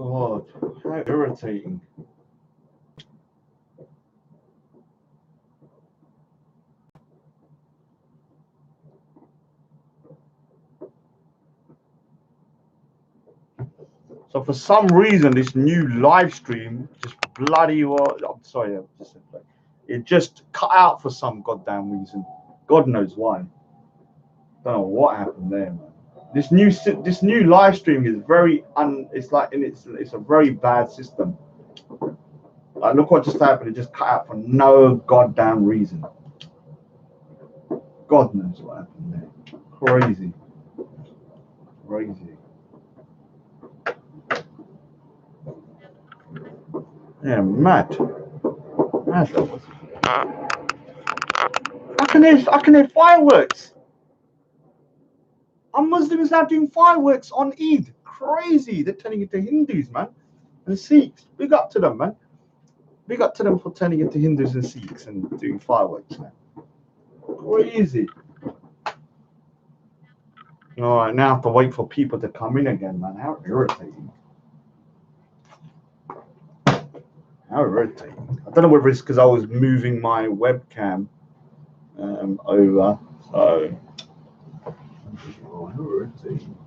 God, how irritating. So for some reason, this new live stream just bloody well. I'm sorry, it just cut out for some goddamn reason. God knows why. Don't know what happened there, man. This new live stream is very it's like it's a very bad system. Like, look what just happened. It just cut out for no goddamn reason. God knows what happened there. Crazy. Yeah, mad. I can hear fireworks. Are Muslims now doing fireworks on Eid? Crazy. They're turning into Hindus, man. And Sikhs. Big up to them, man. Big up to them for turning into Hindus and Sikhs and doing fireworks, man. Crazy. All right, now I have to wait for people to come in again, man. How irritating. How irritating. I don't know whether it's because I was moving my webcam over. So, how irritating.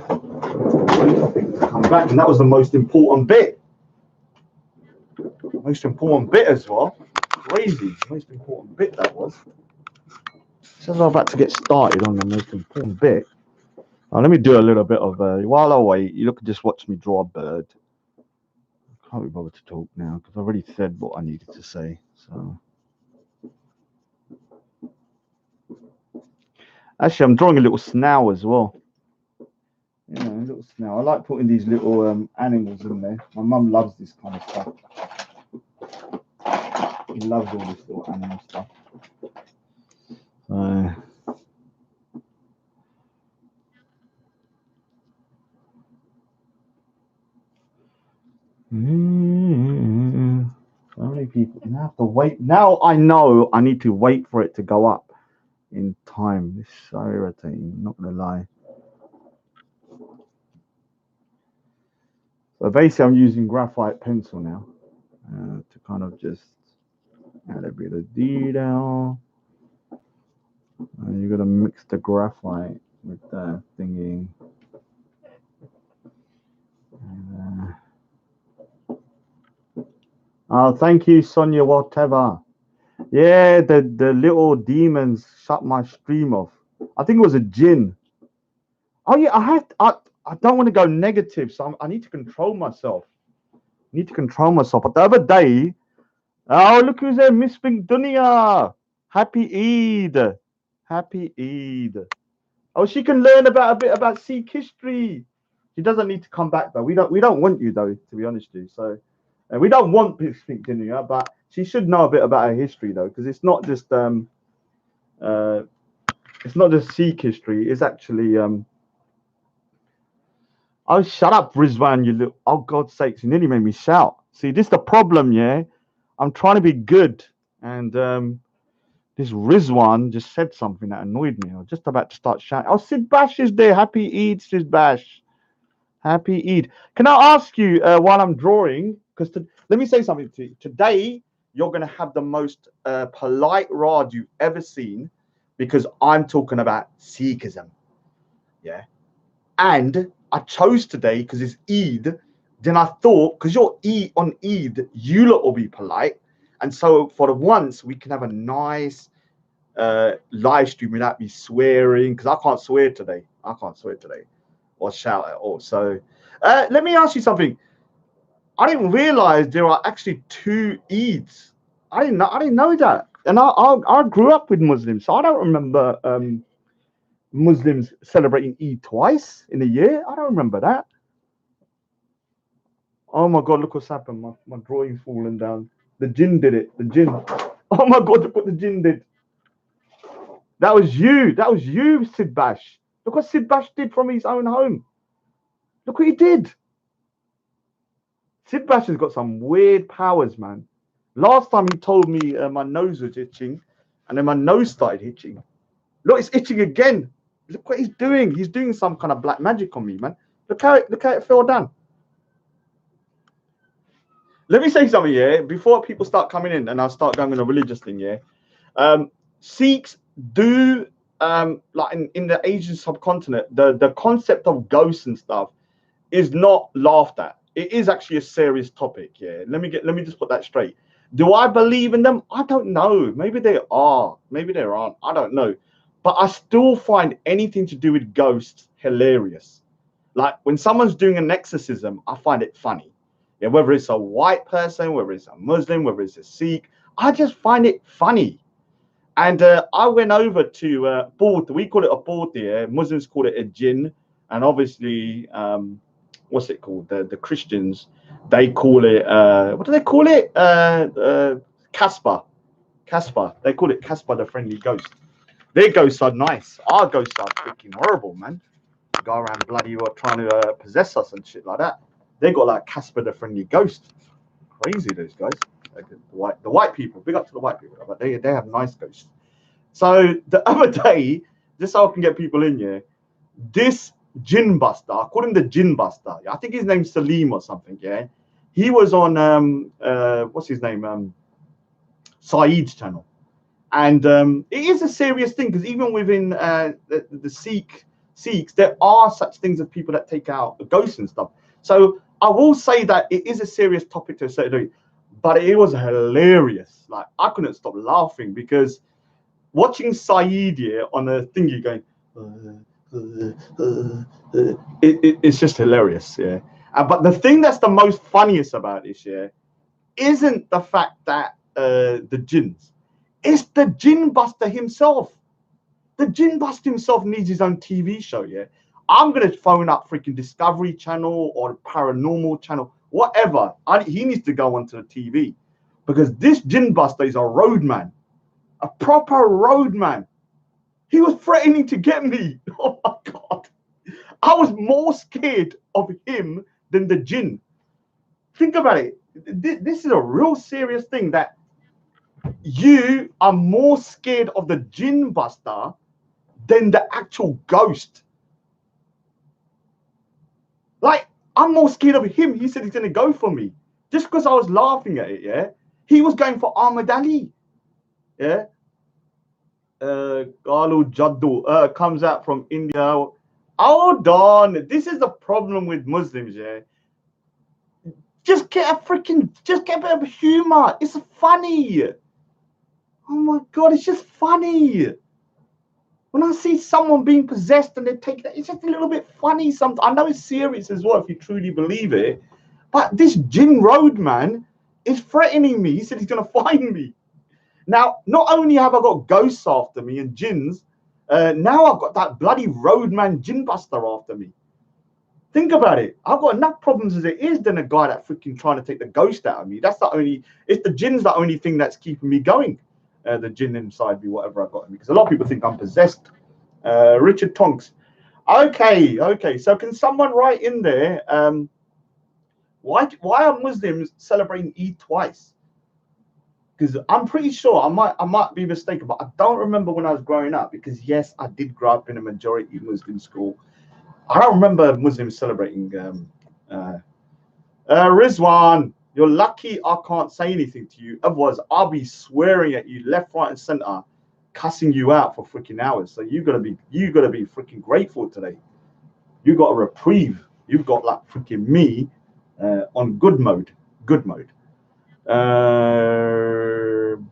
Come back, and that was the most important bit. Most important bit as well. Crazy. Most important bit that was. So I'm about to get started on the most important bit. Let me do a little bit of while I wait. You look, just watch me draw a bird. I can't be bothered to talk now because I've already said what I needed to say. So actually, I'm drawing a little snail as well. You know, a little snail. I like putting these little animals in there. My mum loves this kind of stuff. She loves all this little animal stuff. So so many people. You have to wait. Now I know I need to wait for it to go up in time. It's so irritating. I'm not gonna lie. So basically, I'm using graphite pencil now to kind of just add a bit of detail. And you're gonna mix the graphite with the thingy. Oh, thank you, Sonia. Whatever. Yeah, the little demons shut my stream off. I think it was a jinn. Oh yeah, I don't want to go negative, so I need to control myself. But the other day, oh look who's there, Miss Pink Dunya. Happy Eid. Oh, she can learn a bit about Sikh history. She doesn't need to come back though. We don't want you though, to be honest with you. So, we don't want Miss Pink Dunya, but she should know a bit about her history though, because it's not just Sikh history. It's actually Oh, shut up, Rizwan, you little... Oh, God's sakes, you nearly made me shout. See, this is the problem, yeah? I'm trying to be good, and this Rizwan just said something that annoyed me. I was just about to start shouting. Oh, Sid Bash is there. Happy Eid, Sid Bash. Happy Eid. Can I ask you, while I'm drawing, because let me say something to you. Today, you're going to have the most polite rod you've ever seen, because I'm talking about Sikhism, yeah? And I chose today because it's Eid. Then I thought, because you're on Eid, you lot will be polite. And so for the once, we can have a nice live stream without me swearing, because I can't swear today. Or shout at all. So let me ask you something. I didn't realize there are actually 2 Eids. I didn't know that. And I grew up with Muslims, so I don't remember Muslims celebrating Eid twice in a year. I don't remember that. Oh my God, look what's happened. My drawing's fallen down. The jinn did it. The jinn. Oh my God, look what the jinn did. That was you, Sid Bash. Look what Sid Bash did from his own home. Look what he did. Sid Bash has got some weird powers, man. Last time he told me my nose was itching, and then my nose started itching. Look, it's itching again. Look what he's doing. He's doing some kind of black magic on me, man. Look how it fell down. Let me say something, yeah, before people start coming in and I'll start going on a religious thing, yeah. Sikhs do like in the Asian subcontinent, the concept of ghosts and stuff is not laughed at. It is actually a serious topic, yeah. Let me just put that straight. Do I believe in them? I don't know. Maybe they are, maybe they aren't. I don't know. But I still find anything to do with ghosts hilarious. Like when someone's doing an exorcism, I find it funny. Yeah, whether it's a white person, whether it's a Muslim, whether it's a Sikh, I just find it funny. And I went over to Bort. We call it a Bort here. Muslims call it a jinn, and obviously, what's it called? The Christians, they call it what do they call it? Casper. Casper. They call it Casper, the friendly ghost. Their ghosts are nice. Our ghosts are freaking horrible, man. They go around bloody or trying to possess us and shit like that. They got like Casper, the friendly ghost. Crazy those guys. Like the white people. Big up to the white people, but they have nice ghosts. So the other day, just so I can get people in here, this Jinn Buster, I call him the Jinn Buster. I think his name's Salim or something. Yeah, he was on what's his name? Saeed's channel, and it is a serious thing because even within the Sikhs, there are such things as people that take out ghosts and stuff. So I will say that it is a serious topic to a certain degree, but it was hilarious. Like I couldn't stop laughing because watching Saeed here on a thingy going, it's just hilarious, yeah. But the thing that's the most funniest about this, yeah, isn't the fact that the jinns, it's the Jinn Buster himself. The Jinn Buster himself needs his own TV show, yeah. I'm gonna phone up freaking Discovery Channel or Paranormal Channel, whatever. He needs to go onto the TV because this Jinn Buster is a roadman. A proper roadman. He was threatening to get me. Oh my God. I was more scared of him than the jinn. Think about it. This is a real serious thing that you are more scared of the jinn buster than the actual ghost. Like, I'm more scared of him. He said he's going to go for me. Just because I was laughing at it, yeah? He was going for Ahmed Ali. Yeah? Galu Jaddu comes out from India. Hold on. This is the problem with Muslims, yeah. Just get a bit of humor. It's funny. Oh my God, it's just funny. When I see someone being possessed and they take that, it's just a little bit funny. Sometimes I know it's serious as well if you truly believe it. But this Jinn Roadman is threatening me. He said he's gonna find me. Now, not only have I got ghosts after me and jinns, now I've got that bloody roadman Jinn Buster after me. Think about it. I've got enough problems as it is than a guy that freaking trying to take the ghost out of me. That's the only. It's the jinn's the only thing that's keeping me going. The jinn inside me, whatever I got in me. Because a lot of people think I'm possessed. Richard Tonks. Okay. So can someone write in there? Why are Muslims celebrating Eid twice? Because I'm pretty sure I might be mistaken, but I don't remember when I was growing up. Because yes, I did grow up in a majority Muslim school. I don't remember Muslims celebrating. Rizwan, you're lucky I can't say anything to you. Otherwise, I'll be swearing at you left, right, and center, cussing you out for freaking hours. So you gotta be freaking grateful today. You got a reprieve. You've got like freaking me on good mode. Good mode.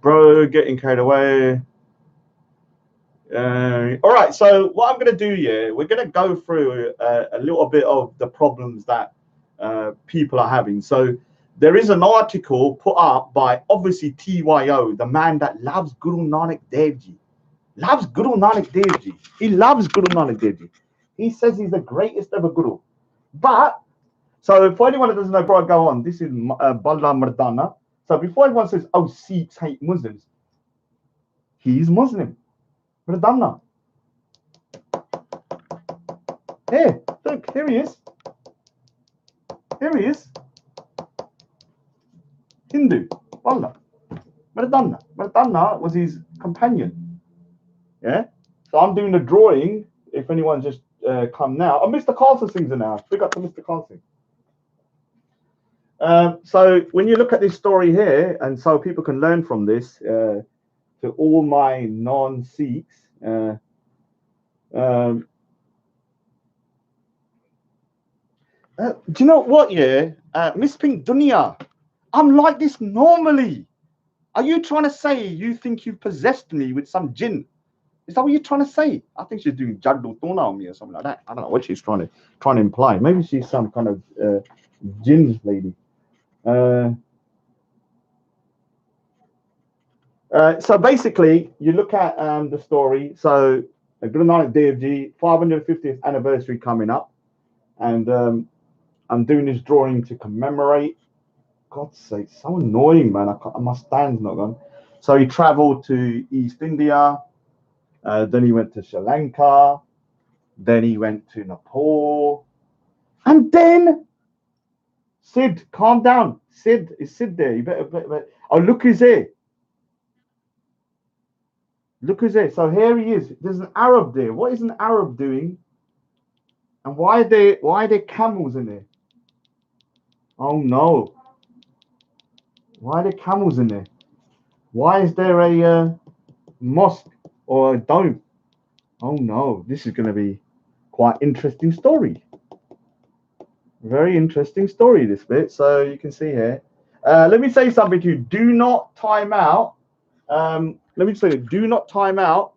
Bro, getting carried away. All right, so what I'm going to do here, we're going to go through a little bit of the problems that people are having. So there is an article put up by obviously TYO, the man that loves Guru Nanak Dev Ji. Loves Guru Nanak Dev Ji. He loves Guru Nanak Dev Ji. He says he's the greatest ever Guru. But, so for anyone that doesn't know, before I go on, this is Balla Mardana. So before anyone says, oh, Sikhs hate Muslims, he's Muslim. Mardana. Here, look, here he is. Here he is. Hindu. Wallah. Mardana. Mardana was his companion. Yeah? So I'm doing the drawing. If anyone just come now. Oh, Mr. Carlson sings it now. Big up to Mr. Carlson. So when you look at this story here, and so people can learn from this, to all my non-Sikhs, um, do you know what? Yeah, Miss Pink Dunya, I'm like this normally. Are you trying to say you think you've possessed me with some jinn? Is that what you're trying to say? I think she's doing Jaddu Tuna on me or something like that. I don't know what she's trying to imply. Maybe she's some kind of jinn lady. Uh, so basically, you look at the story. So Guru Nanak Dev Ji 550th anniversary coming up, and I'm doing this drawing to commemorate. God's sake, so annoying, man. My stand's not gone. So he travelled to East India, then he went to Sri Lanka, then he went to Nepal, and then Sid, calm down. Sid, is Sid there? You better. Oh, look who's here. Look who's there. So here he is. There's an Arab there. What is an Arab doing? And why are there camels in there? Oh no. Why are there camels in there? Why is there a mosque or a dome? Oh no, this is going to be quite interesting story. Very interesting story, this bit. So you can see here. Let me say something to you. Do not time out. Let me say, do not time out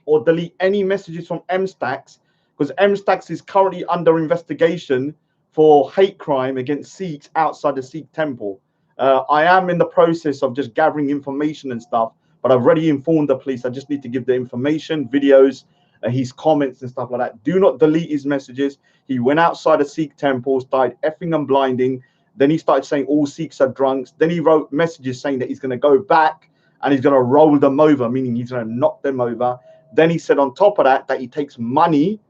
or delete any messages from MStacks, because MStacks is currently under investigation for hate crime against Sikhs outside the Sikh temple. I am in the process of just gathering information and stuff, but I've already informed the police. I just need to give the information, videos, his comments and stuff like that. Do not delete his messages. He went outside a Sikh temple, started effing and blinding. Then he started saying all Sikhs are drunks. Then he wrote messages saying that he's going to go back and he's going to roll them over, meaning he's going to knock them over. Then he said on top of that he takes money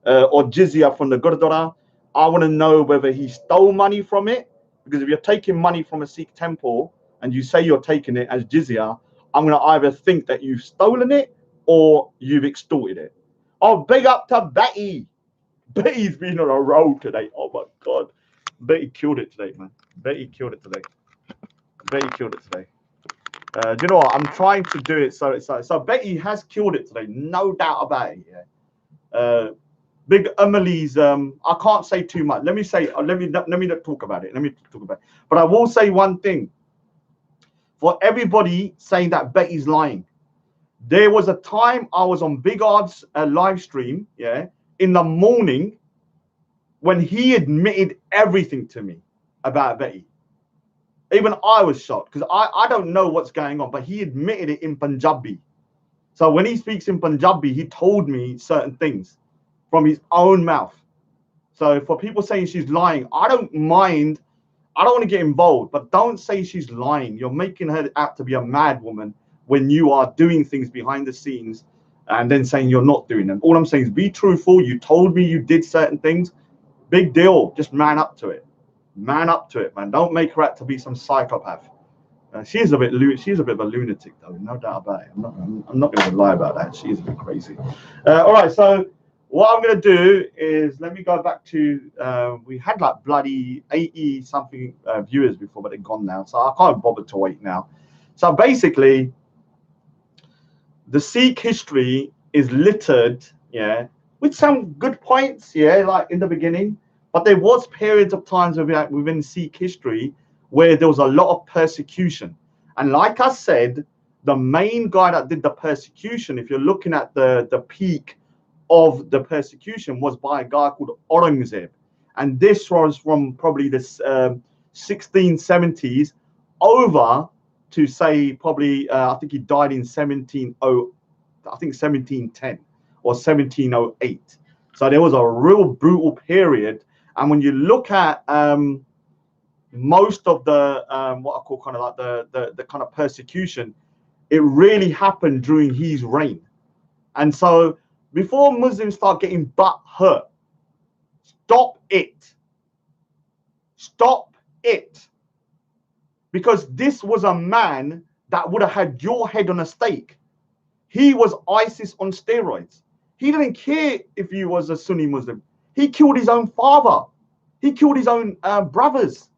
or jizya from the Gurdwara. I want to know whether he stole money from it, because if you're taking money from a Sikh temple and you say you're taking it as jizya, I'm going to either think that you've stolen it or you've extorted it. Oh, big up to Betty. Betty's been on a roll today. Oh my God. Betty killed it today, man. Betty killed it today. Betty killed it today. Do you know what? I'm trying to do it so Betty has killed it today, no doubt about it. Yeah. Big Emily's. I can't say too much. Let me not talk about it. Let me talk about it. But I will say one thing. For everybody saying that Betty's lying, there was a time I was on Big Ard's live stream, yeah, in the morning, when he admitted everything to me about Betty. Even I was shocked, because I don't know what's going on, but he admitted it in Punjabi. So when he speaks in Punjabi, he told me certain things from his own mouth. So for people saying she's lying, I don't mind. I don't want to get involved, but don't say she's lying. You're making her out to be a mad woman when you are doing things behind the scenes and then saying you're not doing them. All I'm saying is be truthful. You told me you did certain things. Big deal. Just man up to it. Man up to it, man. Don't make her out to be some psychopath. She's a bit of a lunatic, though, no doubt about it. I'm not going to lie about that. She's a bit crazy. All right, so what I'm going to do is let me go back to we had like bloody 80 something viewers before, but they're gone now, so I can't bother to wait now. So basically, the Sikh history is littered, yeah, with some good points, yeah, like in the beginning. But there was periods of times within Sikh history where there was a lot of persecution. And like I said, the main guy that did the persecution, if you're looking at the peak of the persecution, was by a guy called Aurangzeb. And this was from probably the 1670s over to say probably, I think he died in 1710 or 1708. So there was a real brutal period. And when you look at most of the what I call kind of like the kind of persecution, it really happened during his reign. And so before Muslims start getting butt hurt, stop it. Stop it. Because this was a man that would have had your head on a stake. He was ISIS on steroids. He didn't care if you was a Sunni Muslim. He killed his own father. He killed his own brothers.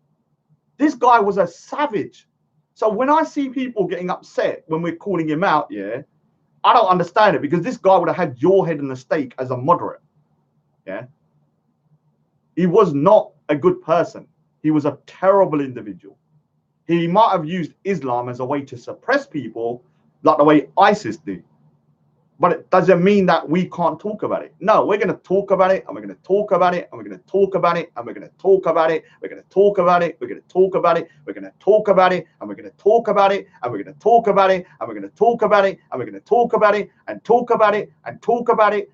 This guy was a savage. So when I see people getting upset when we're calling him out, yeah, I don't understand it, because this guy would have had your head in the stake as a moderate. Yeah. He was not a good person. He was a terrible individual. He might have used Islam as a way to suppress people, like the way ISIS do. But it doesn't mean that we can't talk about it. No, we're going to talk about it, and we're going to talk about it, and we're going to talk about it, and we're going to talk about it. We're going to talk about it. We're going to talk about it. We're going to talk about it, and we're going to talk about it, and we're going to talk about it, and we're going to talk about it, and we're going to talk about it, and talk about it, and talk about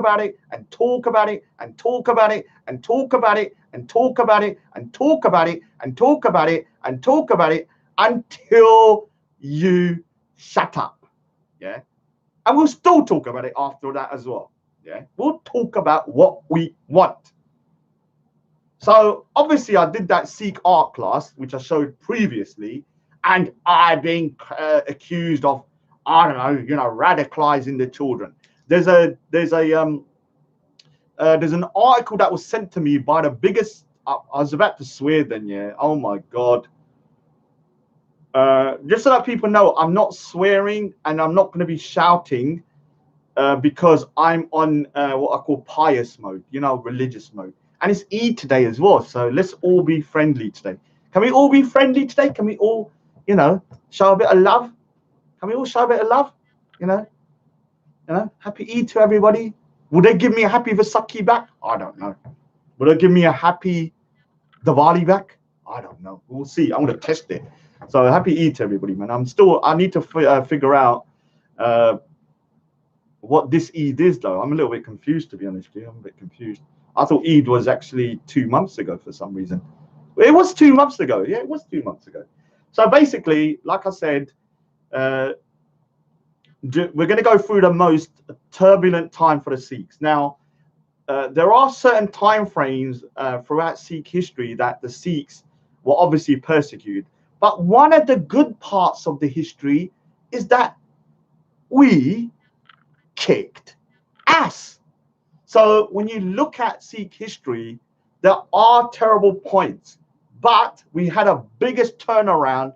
it, and talk about it, and talk about it, and talk about it, and talk about it, and talk about it, and talk about it, and talk about it, and talk about it, until you shut up. Yeah. And we'll still talk about it after that as well. Yeah, we'll talk about what we want. So obviously I did that Sikh art class, which I showed previously, and I've been accused of, I don't know, radicalizing the children. There's an article that was sent to me by the biggest. I was about to swear then, yeah. Oh my God. Just so that people know, I'm not swearing and I'm not going to be shouting because I'm on what I call pious mode, religious mode. And it's Eid today as well. So let's all be friendly today. Can we all be friendly today? Can we all, show a bit of love? Can we all show a bit of love? Happy Eid to everybody. Will they give me a happy Vaisakhi back? I don't know. Will they give me a happy Diwali back? I don't know. We'll see. I'm going to test it. So happy Eid to everybody, man. I need to figure out what this Eid is, though. I'm a little bit confused, to be honest with you. I'm a bit confused. I thought Eid was actually 2 months ago for some reason. It was 2 months ago. Yeah, it was 2 months ago. So basically, like I said, we're going to go through the most turbulent time for the Sikhs. Now, there are certain time frames throughout Sikh history that the Sikhs were obviously persecuted. But one of the good parts of the history is that we kicked ass. So when you look at Sikh history, there are terrible points, but we had a biggest turnaround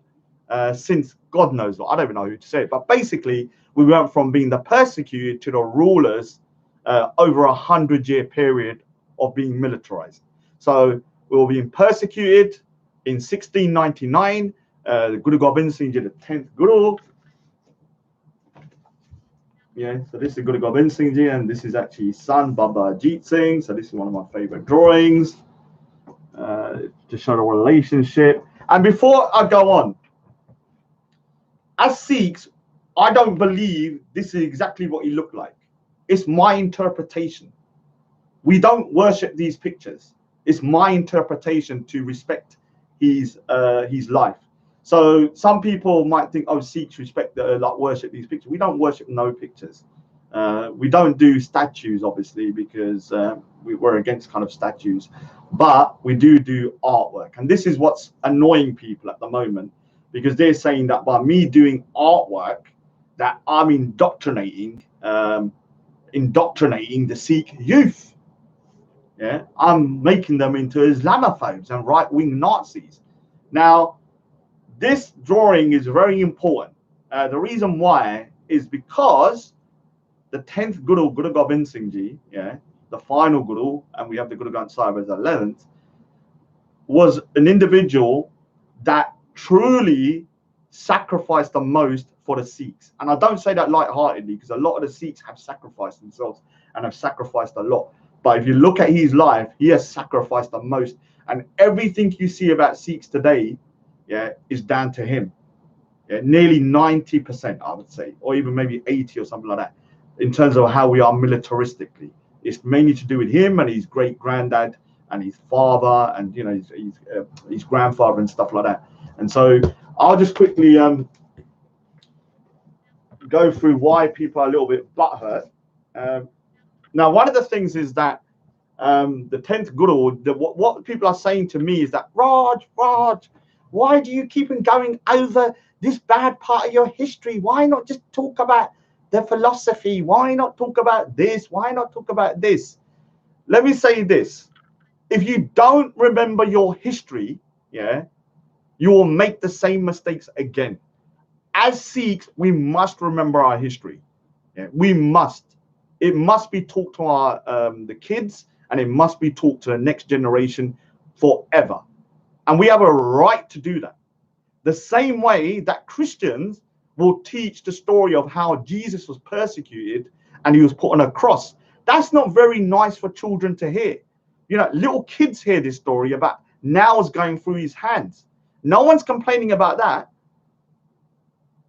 since God knows what. I don't even know who to say it, but basically we went from being the persecuted to the rulers over 100-year period of being militarized. So we were being persecuted. In 1699, Guru Gobind Singh Ji, the 10th Guru. Yeah, so this is Guru Gobind Singh Ji, and this is actually his son, Baba Ajit Singh. So this is one of my favorite drawings to show the relationship. And before I go on, as Sikhs, I don't believe this is exactly what he looked like. It's my interpretation. We don't worship these pictures. It's my interpretation to respect his life. So some people might think, oh, Sikhs respect worship these pictures. We don't worship no pictures. We don't do statues, obviously, because we're against kind of statues, but we do artwork. And this is what's annoying people at the moment, because they're saying that by me doing artwork, that I'm indoctrinating the Sikh youth. Yeah, I'm making them into Islamophobes and right-wing Nazis. Now, this drawing is very important. The reason why is because the 10th Guru, Guru Gobind Singh Ji, yeah, the final Guru, and we have the Guru Granth Sahib as the 11th, was an individual that truly sacrificed the most for the Sikhs. And I don't say that lightheartedly, because a lot of the Sikhs have sacrificed themselves and have sacrificed a lot. But if you look at his life, he has sacrificed the most. And everything you see about Sikhs today, yeah, is down to him. Yeah, nearly 90%, I would say, or even maybe 80 or something like that, in terms of how we are militaristically. It's mainly to do with him and his great granddad and his father and his grandfather and stuff like that. And so I'll just quickly go through why people are a little bit butthurt. Now, one of the things is that the 10th Guru, what people are saying to me is that, Raj, why do you keep on going over this bad part of your history? Why not just talk about the philosophy? Why not talk about this? Why not talk about this? Let me say this. If you don't remember your history, yeah, you will make the same mistakes again. As Sikhs, we must remember our history. Yeah, we must. It must be taught to our the kids, and it must be taught to the next generation forever. And we have a right to do that. The same way that Christians will teach the story of how Jesus was persecuted and he was put on a cross. That's not very nice for children to hear. You know, little kids hear this story about nails going through his hands. No one's complaining about that.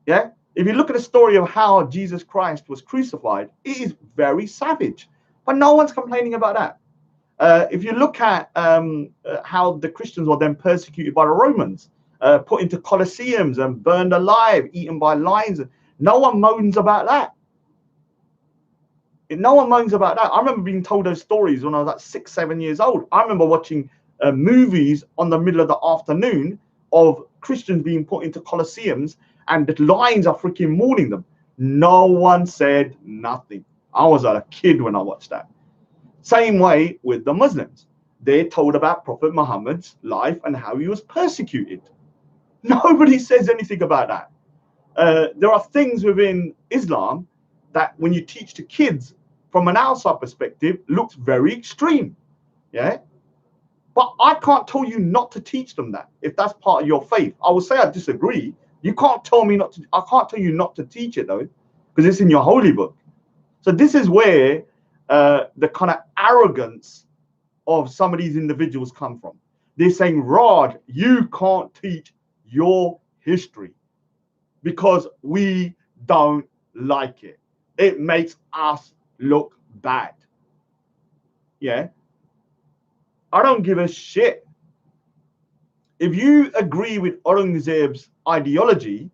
Yeah. If you look at the story of how Jesus Christ was crucified, it is very savage, but no one's complaining about that. If you look at how the Christians were then persecuted by the Romans, put into colosseums and burned alive, eaten by lions, no one moans about that. No one moans about that. I remember being told those stories when I was like 6, 7 years old. I remember watching movies on the middle of the afternoon of Christians being put into colosseums and the lions are freaking mourning them. No one said nothing. I was a kid when I watched that. Same way with the Muslims. They're told about Prophet Muhammad's life and how he was persecuted. Nobody says anything about that. There are things within Islam that when you teach to kids from an outside perspective looks very extreme. Yeah. But I can't tell you not to teach them that if that's part of your faith. I will say I disagree. You can't tell me not to. I can't tell you not to teach it though, because it's in your holy book. So this is where the kind of arrogance of some of these individuals come from. They're saying, Raj, you can't teach your history because we don't like it. It makes us look bad. Yeah. I don't give a shit. If you agree with Aurangzeb's ideology,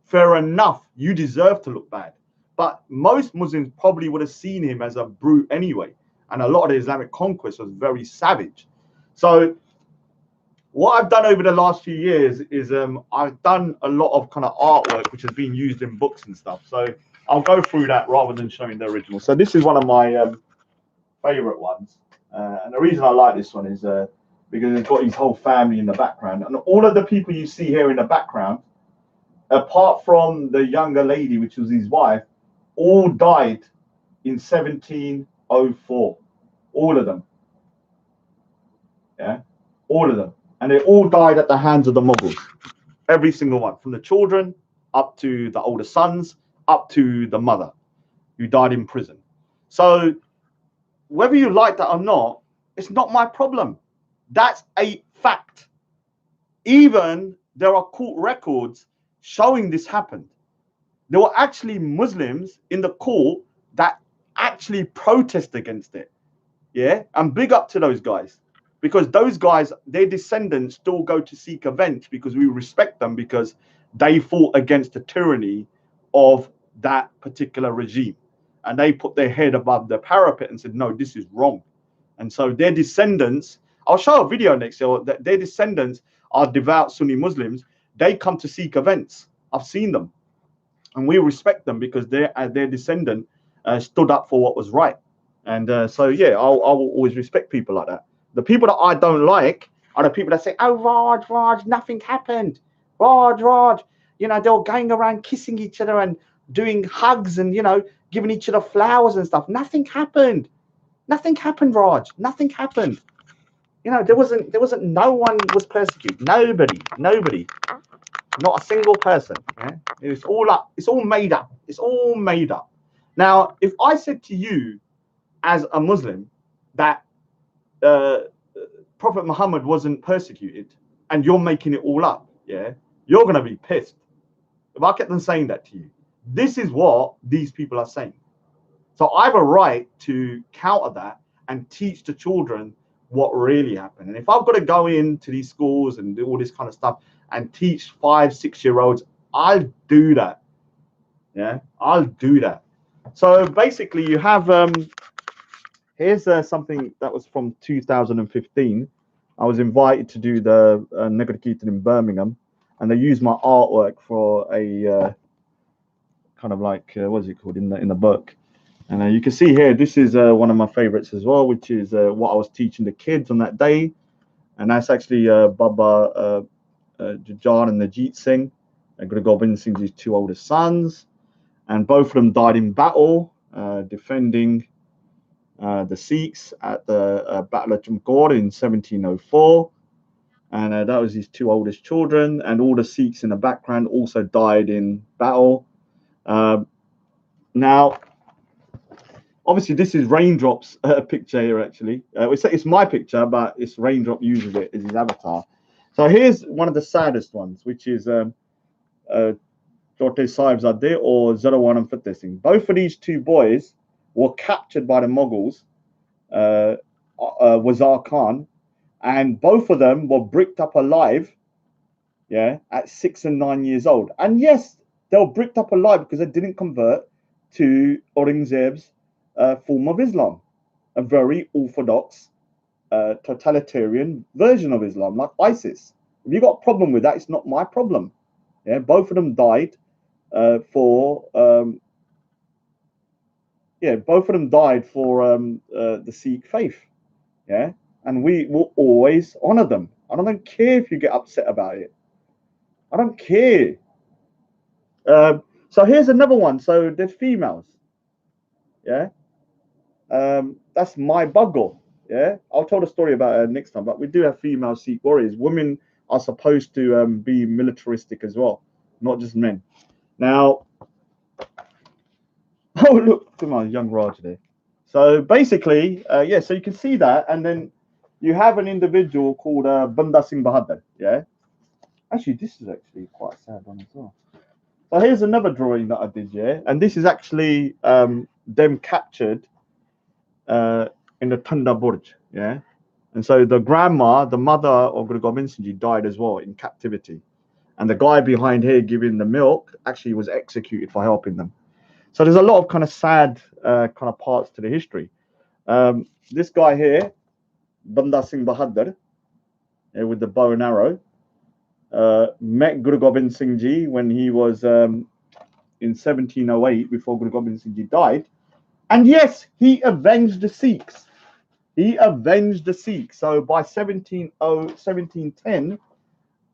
fair enough, you deserve to look bad. But most Muslims probably would have seen him as a brute anyway. And a lot of the Islamic conquest was very savage. So what I've done over the last few years is I've done a lot of kind of artwork which has been used in books and stuff. So I'll go through that rather than showing the original. So this is one of my favorite ones. And the reason I like this one is because it's got his whole family in the background. And all of the people you see here in the background, apart from the younger lady, which was his wife, all died in 1704. All of them. Yeah, all of them. And they all died at the hands of the Mughals. Every single one, from the children up to the older sons, up to the mother, who died in prison. So whether you like that or not, it's not my problem. That's a fact. Even there are court records showing this happened. There were actually Muslims in the court that actually protest against it. Yeah, and big up to those guys, because those guys, their descendants still go to Sikh events because we respect them, because they fought against the tyranny of that particular regime. And they put their head above the parapet and said, no, this is wrong. And so their descendants, I'll show a video next year, that their descendants are devout Sunni Muslims. They come to Sikh events. I've seen them. And we respect them because their descendant stood up for what was right. And so, yeah, I'll always respect people like that. The people that I don't like are the people that say, oh, Raj, nothing happened. Raj, you know, they were going around kissing each other and doing hugs and, you know, giving each other flowers and stuff. Nothing happened. Nothing happened, Raj. Nothing happened. You know, there wasn't, no one was persecuted. Nobody. Not a single person. Yeah? It's all up. It's all made up. It's all made up. Now, if I said to you as a Muslim that Prophet Muhammad wasn't persecuted and you're making it all up, yeah, you're going to be pissed. If I kept on saying that to you, this is what these people are saying. So I have a right to counter that and teach the children what really happened. And if I've got to go into these schools and do all this kind of stuff and teach 5, 6-year-olds, I'll do that. Yeah, I'll do that. So basically you have, here's something that was from 2015. I was invited to do the Negri Keaton in Birmingham, and they used my artwork for a kind of like, what is it called in the book? And you can see here, this is one of my favorites as well, which is what I was teaching the kids on that day. And that's actually Baba Jajan and Ajit Singh, Guru Gobind Singh's two oldest sons, and both of them died in battle, defending the Sikhs at the Battle of Chamkaur in 1704. And that was his two oldest children, and all the Sikhs in the background also died in battle. Now, obviously, this is Raindrop's picture here, actually. It's my picture, but it's Raindrop uses it as his avatar. So here's one of the saddest ones, which is Chote Sahibzade or Zarawanam Fateh Singh. Both of these two boys were captured by the Mughals, Wazir Khan, and both of them were bricked up alive, at 6 and 9 years old. And yes, they were bricked up alive because they didn't convert to Aurangzeb's form of Islam, a very orthodox, totalitarian version of Islam, like ISIS. If you got a problem with that, it's not my problem. Both of them died for the Sikh faith. And we will always honor them. I don't care if you get upset about it. I don't care. So here's another one. So there's females. That's my buggle. I'll tell the story about her next time. But we do have female Sikh warriors. Women are supposed to be militaristic as well, not just men. Now, oh look at my young Raj there. So basically, so you can see that, and then you have an individual called Banda Singh Bahadur. Actually, this is actually quite a sad one as well. So here's another drawing that I did, and this is actually them captured in the Tanda Burj, and so the grandma, the mother of Guru Gobind Singh Ji, died as well in captivity, and the guy behind here giving the milk actually was executed for helping them. So there's a lot of kind of sad kind of parts to the history. This guy here, Banda Singh Bahadur, with the bow and arrow, met Guru Gobind Singh Ji when he was in 1708, before Guru Gobind Singh Ji died. And yes, he avenged the Sikhs. So by 1710,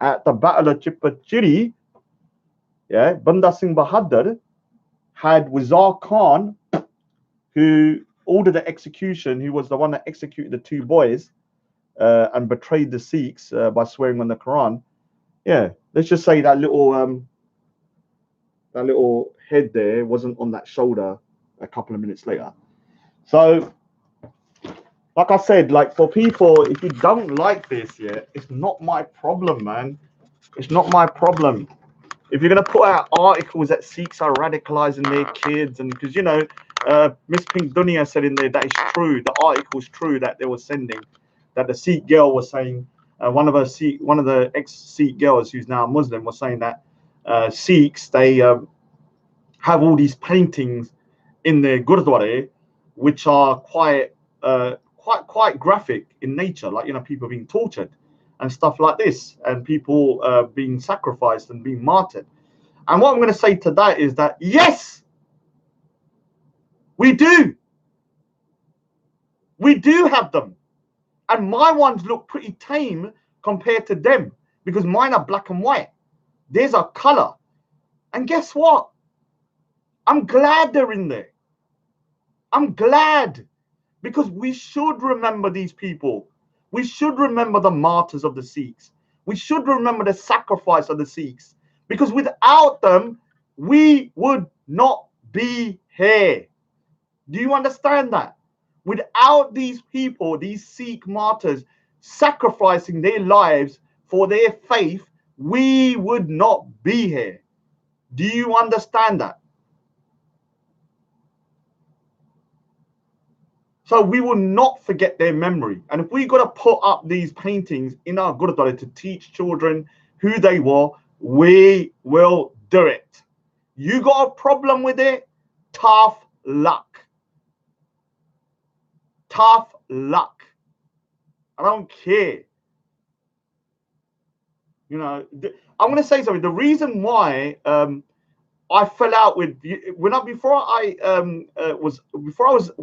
at the Battle of Chipachiri, Banda Singh Bahadur had Wazir Khan, who ordered the execution, who was the one that executed the two boys and betrayed the Sikhs by swearing on the Quran. Let's just say that little head there wasn't on that shoulder a couple of minutes later. So, like I said, like for people, if you don't like this, it's not my problem, man. It's not my problem. If you're going to put out articles that Sikhs are radicalizing their kids, and because Miss Pink Dunia said in there that it's true, the article's true that they were sending, that the Sikh girl was saying, one of the ex-Sikh girls who's now a Muslim was saying that Sikhs, they have all these paintings in their gurdwara, which are quite graphic in nature, like people being tortured and stuff like this, and people being sacrificed and being martyred. And what I'm going to say to that is that yes, we do have them, and my ones look pretty tame compared to them, because mine are black and white. Theirs are color. And guess what? I'm glad they're in there. I'm glad, because we should remember these people. We should remember the martyrs of the Sikhs. We should remember the sacrifice of the Sikhs, because without them, we would not be here. Do you understand that? Without these people, these Sikh martyrs sacrificing their lives for their faith, we would not be here. Do you understand that? So we will not forget their memory. And if we got to put up these paintings in our Gurdwara to teach children who they were, we will do it. You got a problem with it? Tough luck. Tough luck. I don't care. I'm going to say something. The reason why I fell out with before I was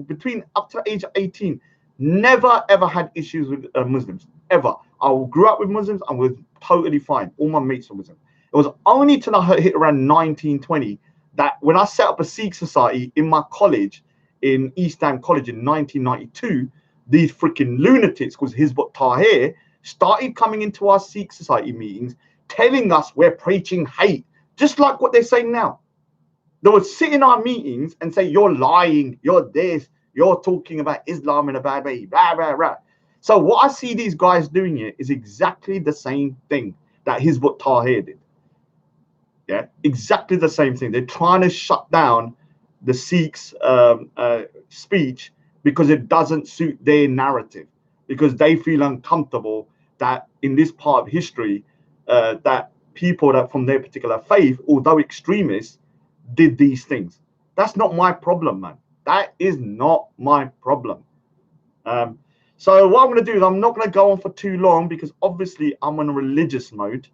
between up to the age of 18, never ever had issues with Muslims ever. I grew up with Muslims and was totally fine. All my mates were Muslim. It was only till I hit around 1920 that when I set up a Sikh society in my college, in East Ham College in 1992, these freaking lunatics called Hizbut Tahrir started coming into our Sikh society meetings, telling us we're preaching hate, just like what they're saying now. They would sit in our meetings and say, you're lying, you're this, you're talking about Islam in a bad way, rah, rah, rah. So what I see these guys doing here is exactly the same thing that Hizbut Tahrir did. Yeah, exactly the same thing. They're trying to shut down the Sikhs' speech because it doesn't suit their narrative, because they feel uncomfortable that in this part of history, that people that from their particular faith, although extremists, did these things. That's not my problem, man. That is not my problem. So what I'm going to do is I'm not going to go on for too long, because obviously I'm in a religious mode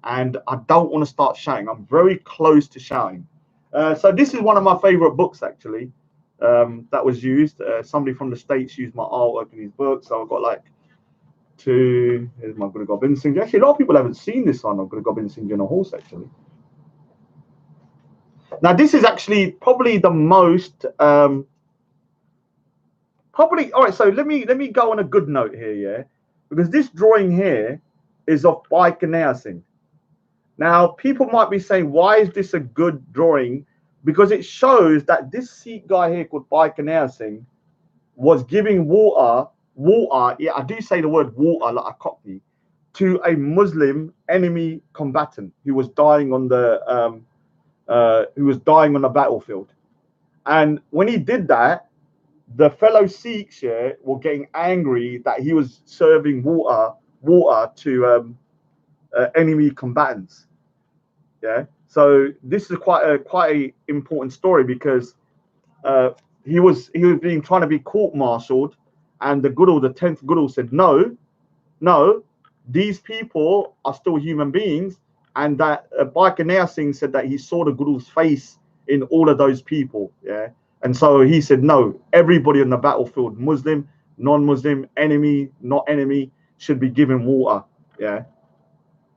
and I don't want to start shouting. I'm very close to shouting. So this is one of my favorite books, actually, that was used. Somebody from the States used my artwork in his book. So I've got like two. Here's my Guru Gobind Singh. Actually, a lot of people haven't seen this one of Guru Gobind Singh on a horse, actually. Now, this is actually probably the most... all right, so let me go on a good note here, yeah, because this drawing here is of Bhai Singh. Now, people might be saying, why is this a good drawing? Because it shows that this Sikh guy here called Bhai Singh was giving water, yeah, I do say the word water like a Cockney, to a Muslim enemy combatant who was dying on the battlefield. And when he did that, the fellow Sikhs here were getting angry that he was serving water to enemy combatants. Yeah, so this is quite a important story, because he was being trying to be court-martialed, and the 10th Guru said, no, these people are still human beings, and that Bhai Singh said that he saw the Guru's face in all of those people. Yeah. And so he said, no, everybody on the battlefield, Muslim, non-Muslim, enemy, not enemy, should be given water. Yeah.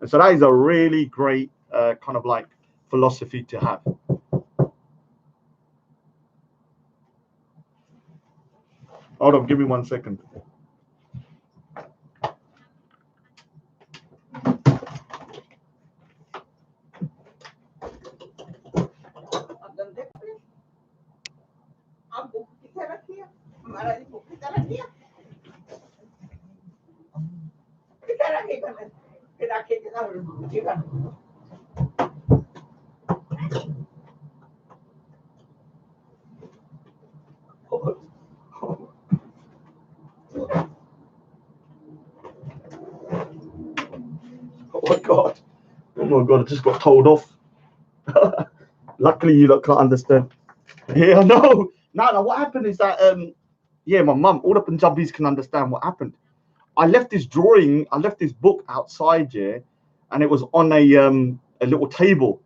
And so that is a really great kind of like philosophy to have. Hold on, give me 1 second. Oh my god, I just got told off. Luckily you lot can't understand. Yeah, no, what happened is that yeah, my mum, all the Punjabis can understand what happened. I left this book outside, yeah, and it was on a little table.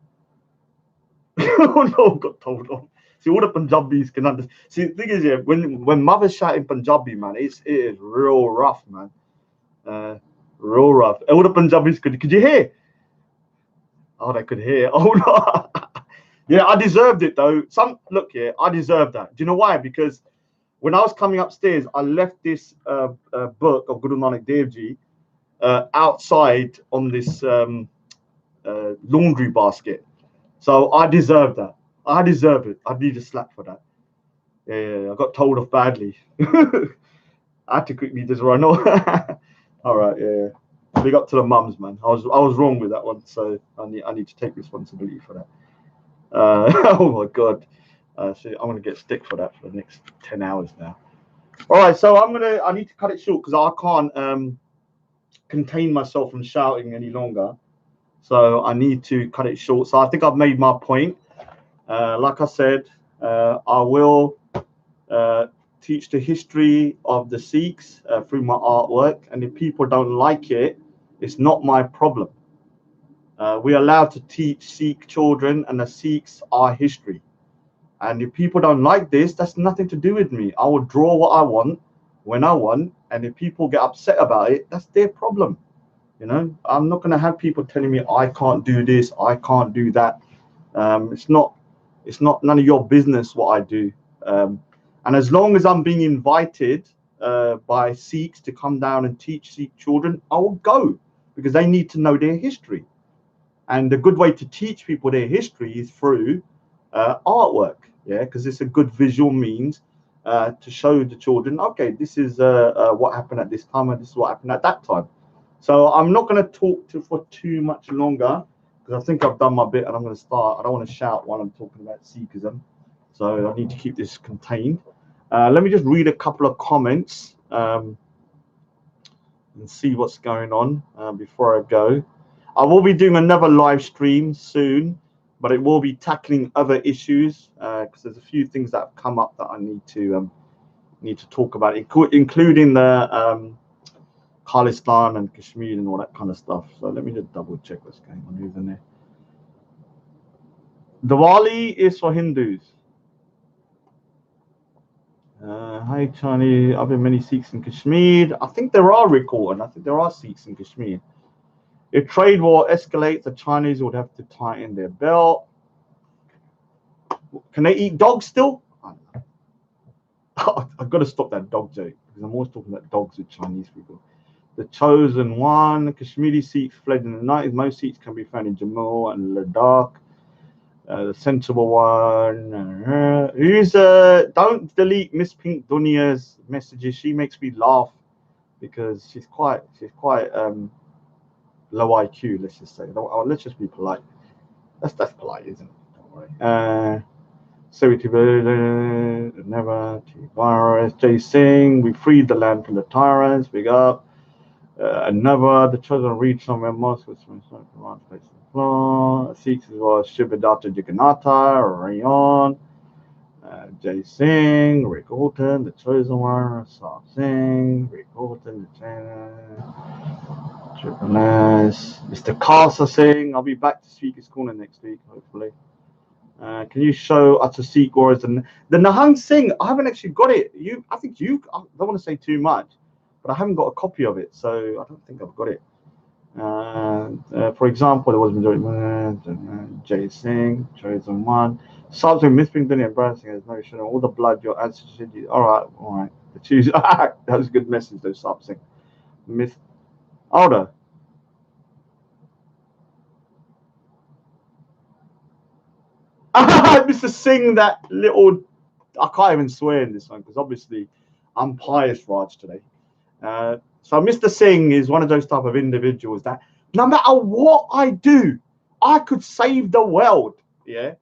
Oh no, got told off. See, all the Punjabis can understand. See, the thing is, yeah, when mothers shout in Punjabi, man, it is real rough, man. Real rough. All the Punjabis could you hear? Oh, they could hear. Oh no. Yeah, I deserved it though. Look here, I deserved that. Do you know why? Because when I was coming upstairs, I left this book of Guru Nanak Dev Ji outside on this laundry basket. So I deserve that. I deserve it. I need a slap for that. Yeah, I got told off badly. I had to quickly just run off. All right, yeah. Big up to the mums, man. I was wrong with that one, so I need to take responsibility for that. Oh my god. So I'm gonna get stick for that for the next 10 hours now. All right, so I need to cut it short because I can't contain myself from shouting any longer. So I need to cut it short. So I think I've made my point. Like I said, I will teach the history of the Sikhs through my artwork, and if people don't like it, it's not my problem. We're allowed to teach Sikh children, and the Sikhs are history. And if people don't like this, that's nothing to do with me. I will draw what I want. when I want, and if people get upset about it, that's their problem. You know, I'm not going to have people telling me I can't do this, I can't do that. It's not none of your business what I do. And as long as I'm being invited by Sikhs to come down and teach Sikh children, I will go, because they need to know their history. And the good way to teach people their history is through artwork, yeah, because it's a good visual means to show the children, okay, this is what happened at this time, and this is what happened at that time. So I'm not going to talk for too much longer, because I think I've done my bit, and I'm going to start. I don't want to shout while I'm talking about Sikhism, so I need to keep this contained. Let me just read a couple of comments and see what's going on before I go. I will be doing another live stream soon, but it will be tackling other issues because there's a few things that have come up that I need to talk about, including the Khalistan and Kashmir and all that kind of stuff. So let me just double check what's going on. Who's in there? Diwali is for Hindus. Hi, Charlie. Are there many Sikhs in Kashmir? I think there are, recorded. I think there are Sikhs in Kashmir. If trade war escalates, the Chinese would have to tighten their belt. Can they eat dogs still? I've got to stop that dog joke, because I'm always talking about dogs with Chinese people. The chosen one. Kashmiri Sikhs fled in the 90s. Most Sikhs can be found in Jammu and Ladakh. The sensible one. Who's don't delete Miss Pink Dunia's messages. She makes me laugh because she's quite low IQ. Let's just say. Let's just be polite. That's polite, isn't it? Don't worry. Never virus. Jay Singh. We freed the land from the tyrants. Big up. Another. The children reached somewhere. Most was from around place. Sikhs was Shibadata Jagannatha, Rayon, Jay Singh, Rick Holton, the chosen one, Saab Singh, Rick Holton, the Triple S, Mr. Kasa Singh. I'll be back to Speaker's Corner next week, hopefully. Can you show us a Sikh warriors? The Nahang Singh, I haven't actually got it. I don't want to say too much, but I haven't got a copy of it, so I don't think I've got it. For example, there was majority Jay Singh, chosen one. Something missing, then embarrassing as no showing all the blood your ancestors did. All right. The choose. That was a good message, though. Something. Miss. Older. Mr. Singh, that little. I can't even swear in this one because obviously I'm pious, Raj, today. So Mr. Singh is one of those type of individuals that no matter what I do, I could save the world. Yeah.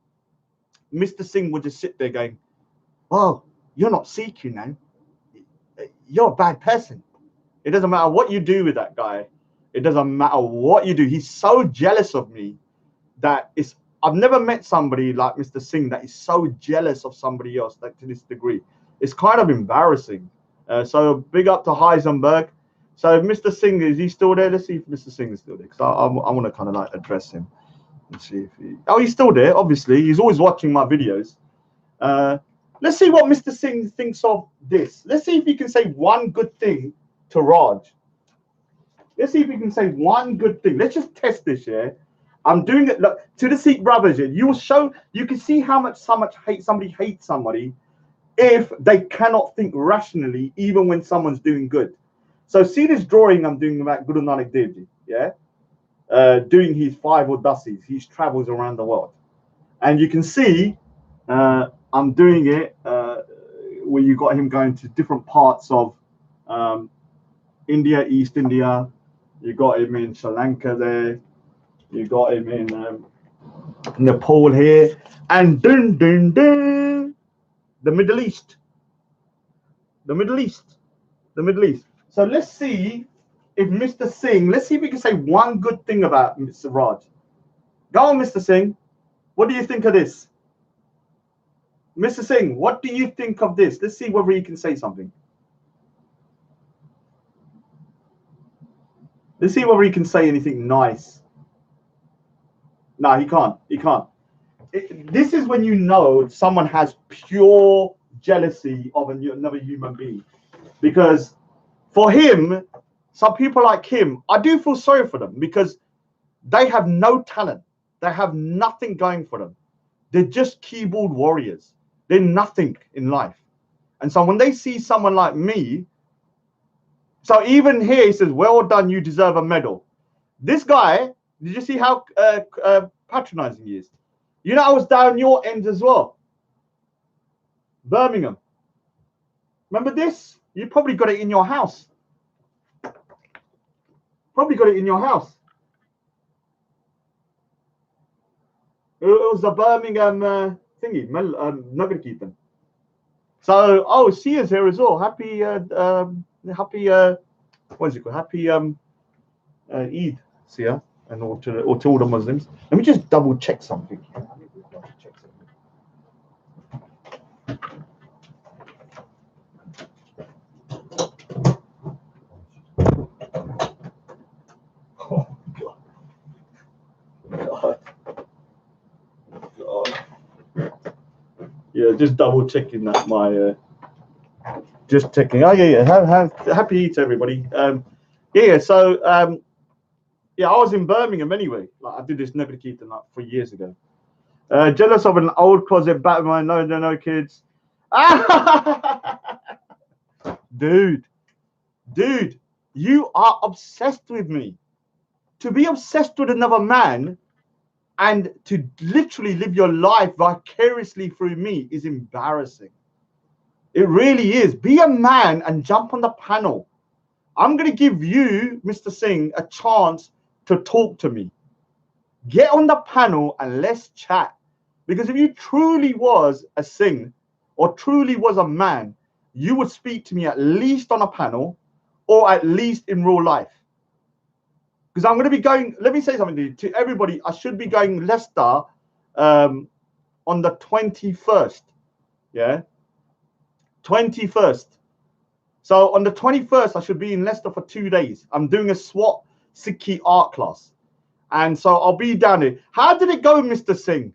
Mr. Singh would just sit there going, well, you're not Sikh, you know. You're a bad person. It doesn't matter what you do with that guy. It doesn't matter what you do. He's so jealous of me that I've never met somebody like Mr. Singh that is so jealous of somebody else, like to this degree. It's kind of embarrassing. So big up to Heisenberg. So Mr. Singh, is he still there? Let's see if Mr. Singh is still there, because I want to kind of like address him and see if he's still there. Obviously, he's always watching my videos. Let's see what Mr. Singh thinks of this. Let's see if he can say one good thing to Raj. Let's see if he can say one good thing. Let's just test this, yeah. I'm doing it. Look, to the Sikh brothers, yeah, you can see how much somebody hates somebody if they cannot think rationally, even when someone's doing good. So see this drawing I'm doing about Guru Nanak Dev Ji, yeah? Doing his 5 Udasis, his travels around the world. And you can see I'm doing it where you got him going to different parts of India, East India. You got him in Sri Lanka there. You got him in Nepal here. And the Middle East. The Middle East. So let's see if Mr. Singh, let's see if we can say one good thing about Mr. Raj. Go on, Mr. Singh. What do you think of this? Mr. Singh, what do you think of this? Let's see whether he can say something. Let's see whether he can say anything nice. No, he can't. This is when you know someone has pure jealousy of another human being. because for him, some people like him, I do feel sorry for them because they have no talent. They have nothing going for them. They're just keyboard warriors. They're nothing in life. And so when they see someone like me, so even here he says, well done, you deserve a medal. This guy, did you see how patronizing he is? You know, I was down your end as well. Birmingham. Remember this? You probably got it in your house. Probably got it in your house. It was the Birmingham thingy, Nugget Keaton. So, oh, Sia's here as well. Happy, what is it called? Happy Eid, Sia, and or to all the Muslims. Let me just double check something. Oh God. God. Yeah, just double checking that my just checking. Oh yeah. Happy Eid to everybody. Yeah. So yeah, I was in Birmingham anyway. Like I did this Nugget Keaton like 3 years ago. Jealous of an old closet Batman. No, kids. Dude, you are obsessed with me. To be obsessed with another man and to literally live your life vicariously through me is embarrassing. It really is. Be a man and jump on the panel. I'm going to give you, Mr. Singh, a chance to talk to me. Get on the panel and let's chat. Because if you truly was a Singh or truly was a man, you would speak to me at least on a panel or at least in real life. Because I'm going to be going, let me say something to everybody. I should be going Leicester on the 21st. Yeah. 21st. So on the 21st, I should be in Leicester for 2 days. I'm doing a SWAT Sikh art class. And so I'll be down there. How did it go, Mr. Singh?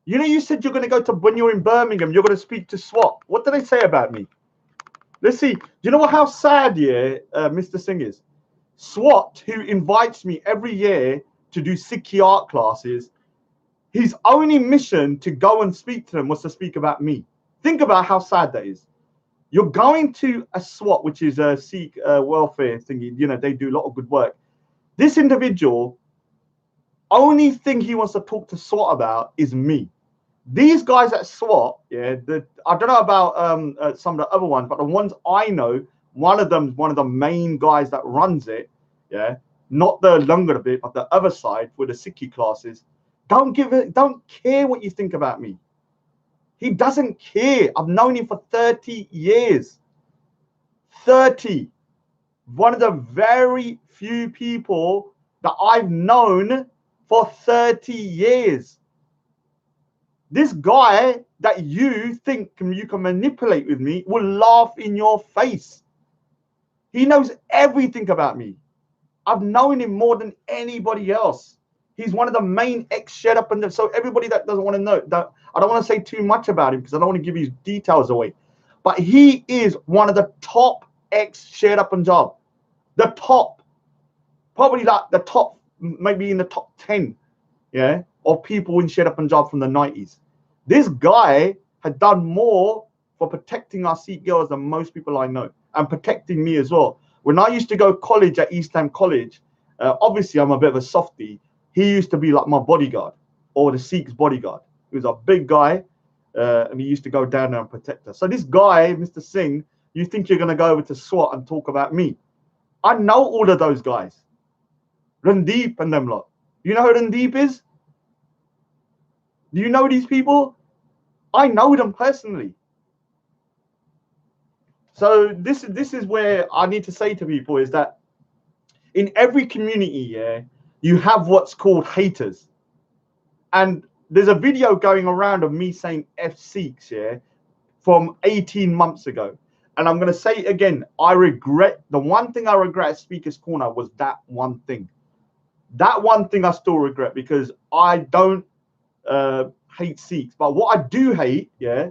You know, you said you're going to go to, when you're in Birmingham, you're going to speak to SWAT. What did they say about me? Let's see. Do you know how sad, yeah, Mr. Singh is? SWAT, who invites me every year to do Sikh art classes, his only mission to go and speak to them was to speak about me. Think about how sad that is. You're going to a SWAT, which is a Sikh welfare thingy. You know, they do a lot of good work. This individual, only thing he wants to talk to SWAT about is me. These guys at SWAT, yeah, I don't know about some of the other ones, but the ones I know, one of them is one of the main guys that runs it, yeah, not the longer bit, but the other side with the Sikh classes. Don't care what you think about me. He doesn't care. I've known him for 30 years. 30. One of the very few people that I've known for 30 years. This guy that you think you can manipulate with me will laugh in your face. He knows everything about me. I've known him more than anybody else. He's one of the main ex-Shed Up and so everybody that doesn't want to know, that I don't want to say too much about him because I don't want to give his details away. But he is one of the top ex-Shed Up Punjab. The top, probably like the top, maybe in the top 10, yeah, of people in Shed Up Punjab from the 90s. This guy had done more for protecting our Sikh girls than most people I know, and protecting me as well. When I used to go college at East Ham College, obviously I'm a bit of a softie. He used to be like my bodyguard or the Sikh's bodyguard. He was a big guy, and he used to go down there and protect us. So this guy, Mr. Singh, you think you're going to go over to SWAT and talk about me? I know all of those guys. Randeep and them lot. You know who Randeep is? Do you know these people? I know them personally. So this is where I need to say to people is that in every community, yeah, you have what's called haters. And there's a video going around of me saying F Sikhs, yeah, from 18 months ago. And I'm going to say it again. The one thing I regret at Speaker's Corner was that one thing. That one thing I still regret because I don't hate Sikhs. But what I do hate, yeah,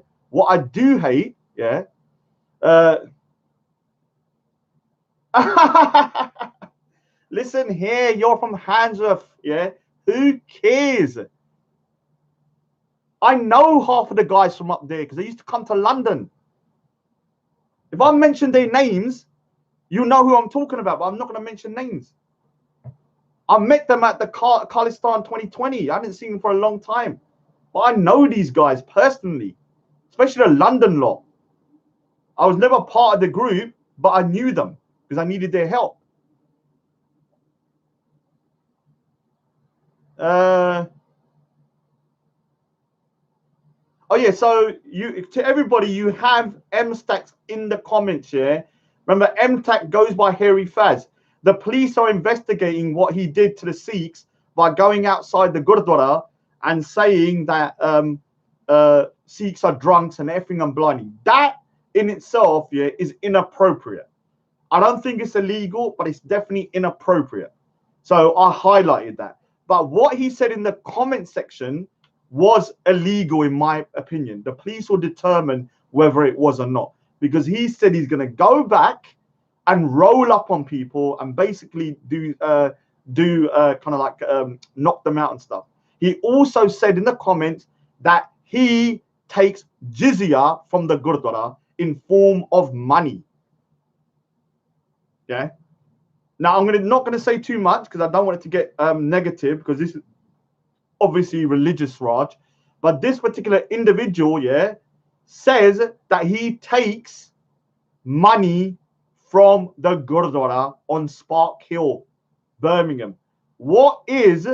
Listen here, you're from Handsworth, yeah? Who cares? I know half of the guys from up there because they used to come to London. If I mention their names, you know who I'm talking about, but I'm not going to mention names. I met them at the Khalistan 2020. I haven't seen them for a long time. But I know these guys personally, especially the London lot. I was never part of the group, but I knew them because I needed their help. Oh yeah, so to everybody, you have M-Stacks in the comments, yeah? Remember, M-Stack goes by Hairy Faz. The police are investigating what he did to the Sikhs by going outside the Gurdwara and saying that Sikhs are drunks and effing and blinding. That in itself, yeah, is inappropriate. I don't think it's illegal, but it's definitely inappropriate. So I highlighted that. But what he said in the comment section was illegal, in my opinion. The police will determine whether it was or not, because he said he's going to go back and roll up on people and basically do kind of like knock them out and stuff. He also said in the comments that he takes jizya from the Gurdwara in form of money. Yeah. Now I'm not gonna say too much because I don't want it to get negative, because this is obviously religious, Raj. But this particular individual, yeah, says that he takes money from the Gurdwara on Spark Hill, Birmingham. What is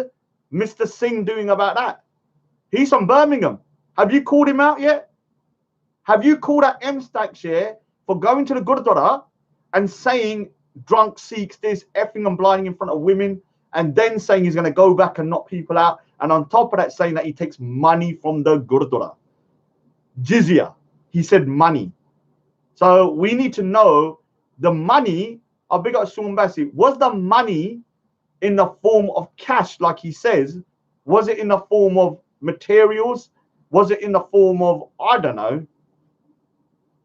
Mr. Singh doing about that? He's from Birmingham. Have you called him out yet? Have you called out M-Stacks, yeah, for going to the Gurdwara and saying drunk Sikhs this, effing and blinding in front of women, and then saying he's going to go back and knock people out, and on top of that saying that he takes money from the Gurdwara? Jizya. He said money. So we need to know the money. I'll big up Sean Bassey. Was the money in the form of cash, like he says? Was it in the form of materials? Was it in the form of, I don't know,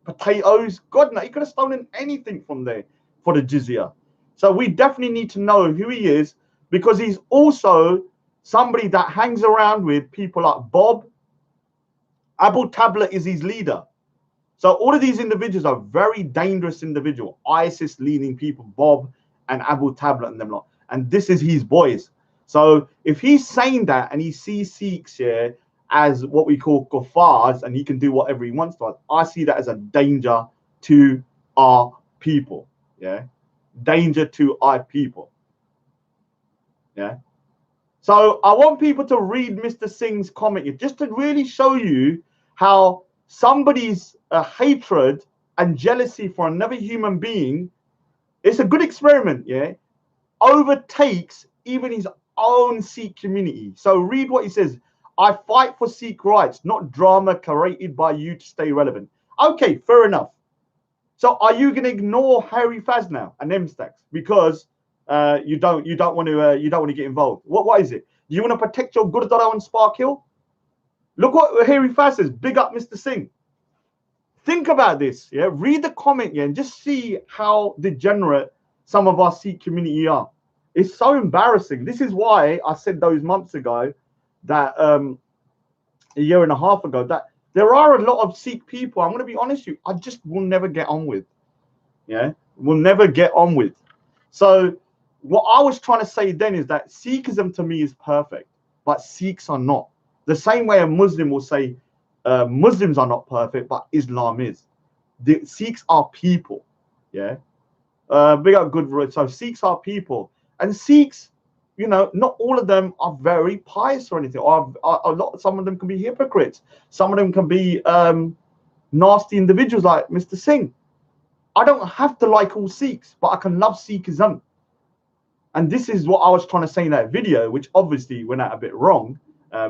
potatoes? God no, he could have stolen anything from there for the jizya. So we definitely need to know who he is, because he's also somebody that hangs around with people like Bob. Abu Tabla is his leader. So all of these individuals are very dangerous individuals. ISIS leading people, Bob and Abu Tabla and them lot. And this is his boys. So if he's saying that and he sees Sikhs here as what we call kuffars and he can do whatever he wants to us, I see that as a danger to our people. Yeah. Danger to our people. Yeah. So I want people to read Mr. Singh's comment here, just to really show you how somebody's hatred and jealousy for another human being, it's a good experiment, yeah, overtakes even his own Sikh community. So read what he says. I fight for Sikh rights, not drama created by you to stay relevant. Okay, fair enough. So are you going to ignore Harry Faz now and M-Stacks because you don't want to get involved? What is it? Do you want to protect your Gurdwara on Spark Hill? Look what Harry Faz says. Big up Mr. Singh. Think about this, yeah. Read the comment, yeah, and just see how degenerate some of our Sikh community are. It's so embarrassing. This is why I said those months ago, that a year and a half ago, that there are a lot of Sikh people, I'm going to be honest with you, I just will never get on with. Yeah, will never get on with. So what I was trying to say then is that Sikhism to me is perfect, but Sikhs are not. The same way a Muslim will say Muslims are not perfect, but Islam is. The Sikhs are people. Yeah. Big up good word. So Sikhs are people. And Sikhs, you know, not all of them are very pious or anything. Or a lot. Some of them can be hypocrites. Some of them can be nasty individuals like Mr. Singh. I don't have to like all Sikhs, but I can love Sikhism. And this is what I was trying to say in that video, which obviously went out a bit wrong,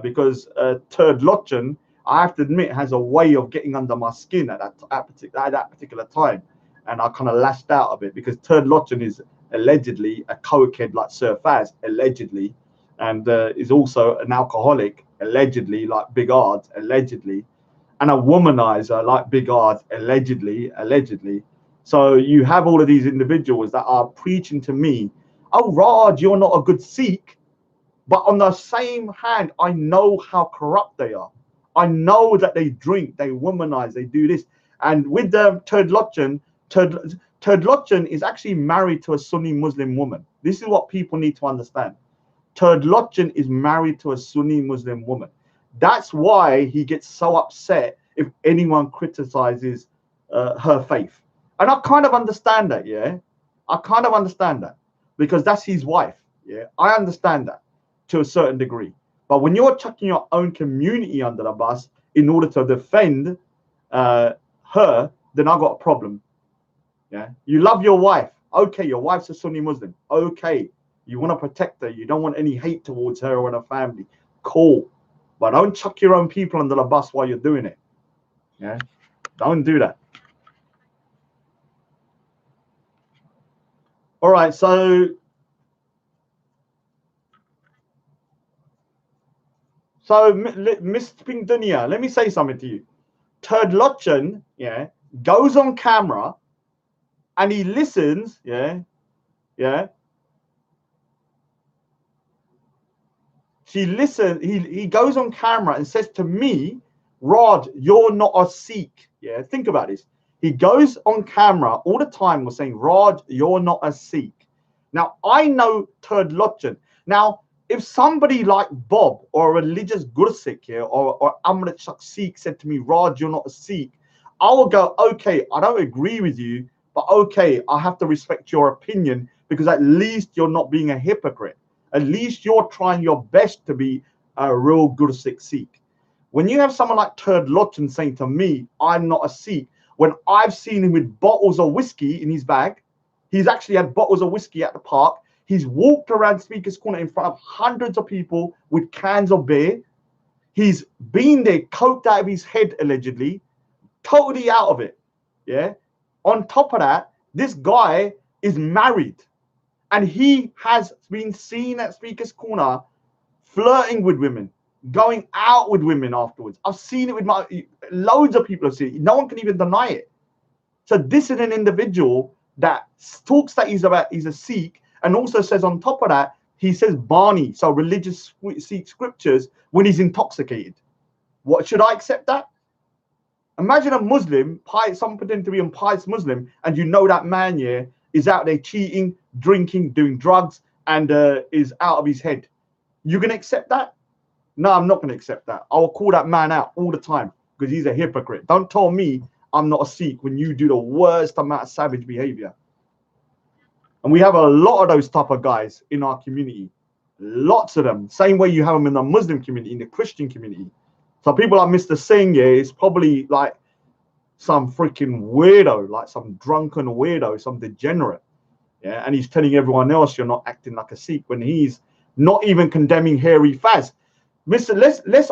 because Turd Lochin, I have to admit, has a way of getting under my skin at that particular time. And I kind of lashed out a bit because Turd Lochin is allegedly a cokehead like Sir Faz, allegedly, and is also an alcoholic, allegedly, like Big Ards, allegedly, and a womanizer like Big Ards, allegedly. So you have all of these individuals that are preaching to me, oh Raj, you're not a good Sikh. But on the same hand, I know how corrupt they are. I know that they drink, they womanize, they do this. And with the Turdlochan is actually married to a Sunni Muslim woman. This is what people need to understand. Turdlochan is married to a Sunni Muslim woman. That's why he gets so upset if anyone criticizes her faith. And I kind of understand that, yeah. I kind of understand that because that's his wife, yeah. I understand that to a certain degree. But when you're chucking your own community under the bus in order to defend her, then I got a problem. Yeah, you love your wife. Okay, your wife's a Sunni Muslim. Okay, you want to protect her. You don't want any hate towards her or her family. Cool, but don't chuck your own people under the bus while you're doing it. Yeah, don't do that. All right, so Miss Pink Dunya, let me say something to you. Turdlochan, yeah, goes on camera and he listens, yeah. He goes on camera and says to me, Rod, you're not a Sikh. Yeah, think about this. He goes on camera all the time was saying, Rod, you're not a Sikh. Now, I know Turdlochan. Now, if somebody like Bob or a religious Gursikh here or Amrit Shak Sikh said to me, Rod, you're not a Sikh, I will go, okay, I don't agree with you, but okay, I have to respect your opinion because at least you're not being a hypocrite. At least you're trying your best to be a real Gursikh Sikh. When you have someone like Turdlochan saying to me, I'm not a Sikh, when I've seen him with bottles of whiskey in his bag, he's actually had bottles of whiskey at the park. He's walked around Speaker's Corner in front of hundreds of people with cans of beer. He's been there, coked out of his head, allegedly, totally out of it. Yeah. On top of that, this guy is married. And he has been seen at Speaker's Corner flirting with women, going out with women afterwards. I've seen it with loads of people have seen it. No one can even deny it. So this is an individual that talks that he's a Sikh and also says on top of that, he says Bani, so religious Sikh scriptures when he's intoxicated. What, should I accept that? Imagine a Muslim, someone pretending to be a pious Muslim, and you know that man, yeah, is out there cheating, drinking, doing drugs, and is out of his head. You gonna accept that? No, I'm not gonna accept that. I will call that man out all the time because he's a hypocrite. Don't tell me I'm not a Sikh when you do the worst amount of savage behavior. And we have a lot of those type of guys in our community. Lots of them. Same way you have them in the Muslim community, in the Christian community. So people like Mr. Singh, yeah, is probably like some freaking weirdo, like some drunken weirdo, some degenerate. Yeah, and he's telling everyone else you're not acting like a Sikh when he's not even condemning Hairy Faz. Let's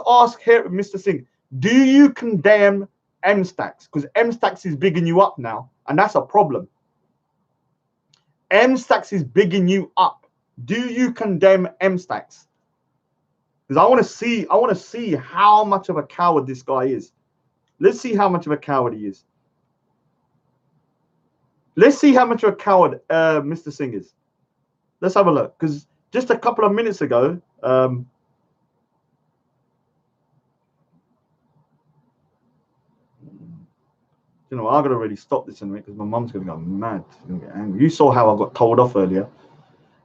ask here, Mr. Singh, do you condemn M-Stacks? Because M-Stacks is bigging you up now, and that's a problem. M-Stacks is bigging you up. Do you condemn M-Stacks? Because I want to see how much of a coward this guy is. Let's see how much of a coward he is. Let's see how much of a coward Mr. Singh is. Let's have a look. Because just a couple of minutes ago, you know, I'm gonna really stop this in a minute because my mum's gonna go mad. She's gonna get angry. You saw how I got told off earlier.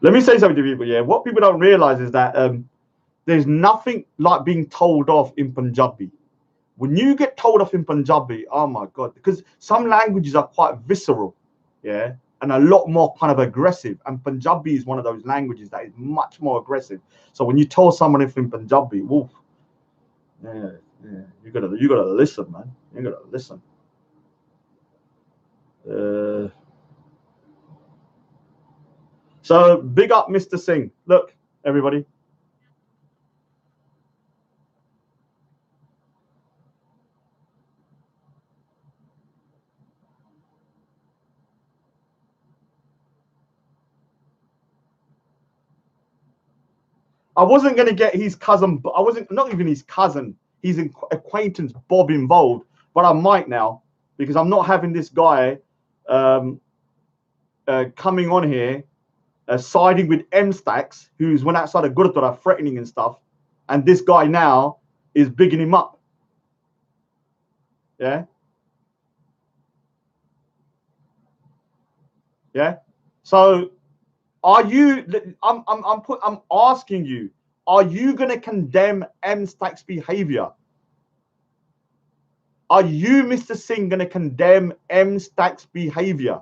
Let me say something to people. Yeah, what people don't realize is that there's nothing like being told off in Punjabi. When you get told off in Punjabi, oh my God, because some languages are quite visceral, yeah, and a lot more kind of aggressive. And Punjabi is one of those languages that is much more aggressive. So when you tell someone if in Punjabi, woof, yeah, you gotta listen, man. You gotta listen. So big up Mr. Singh. Look, everybody. I wasn't going to get his cousin, but I wasn't, not even his cousin, his acquaintance Bob involved, but I might now because I'm not having this guy um, coming on here, siding with M Stacks, who's went outside of Gurdwara threatening and stuff, and this guy now is bigging him up. Yeah. Yeah. So are you? I'm asking you. Are you going to condemn M Stacks' behavior? Are you, Mr. Singh, going to condemn M Stacks' behavior?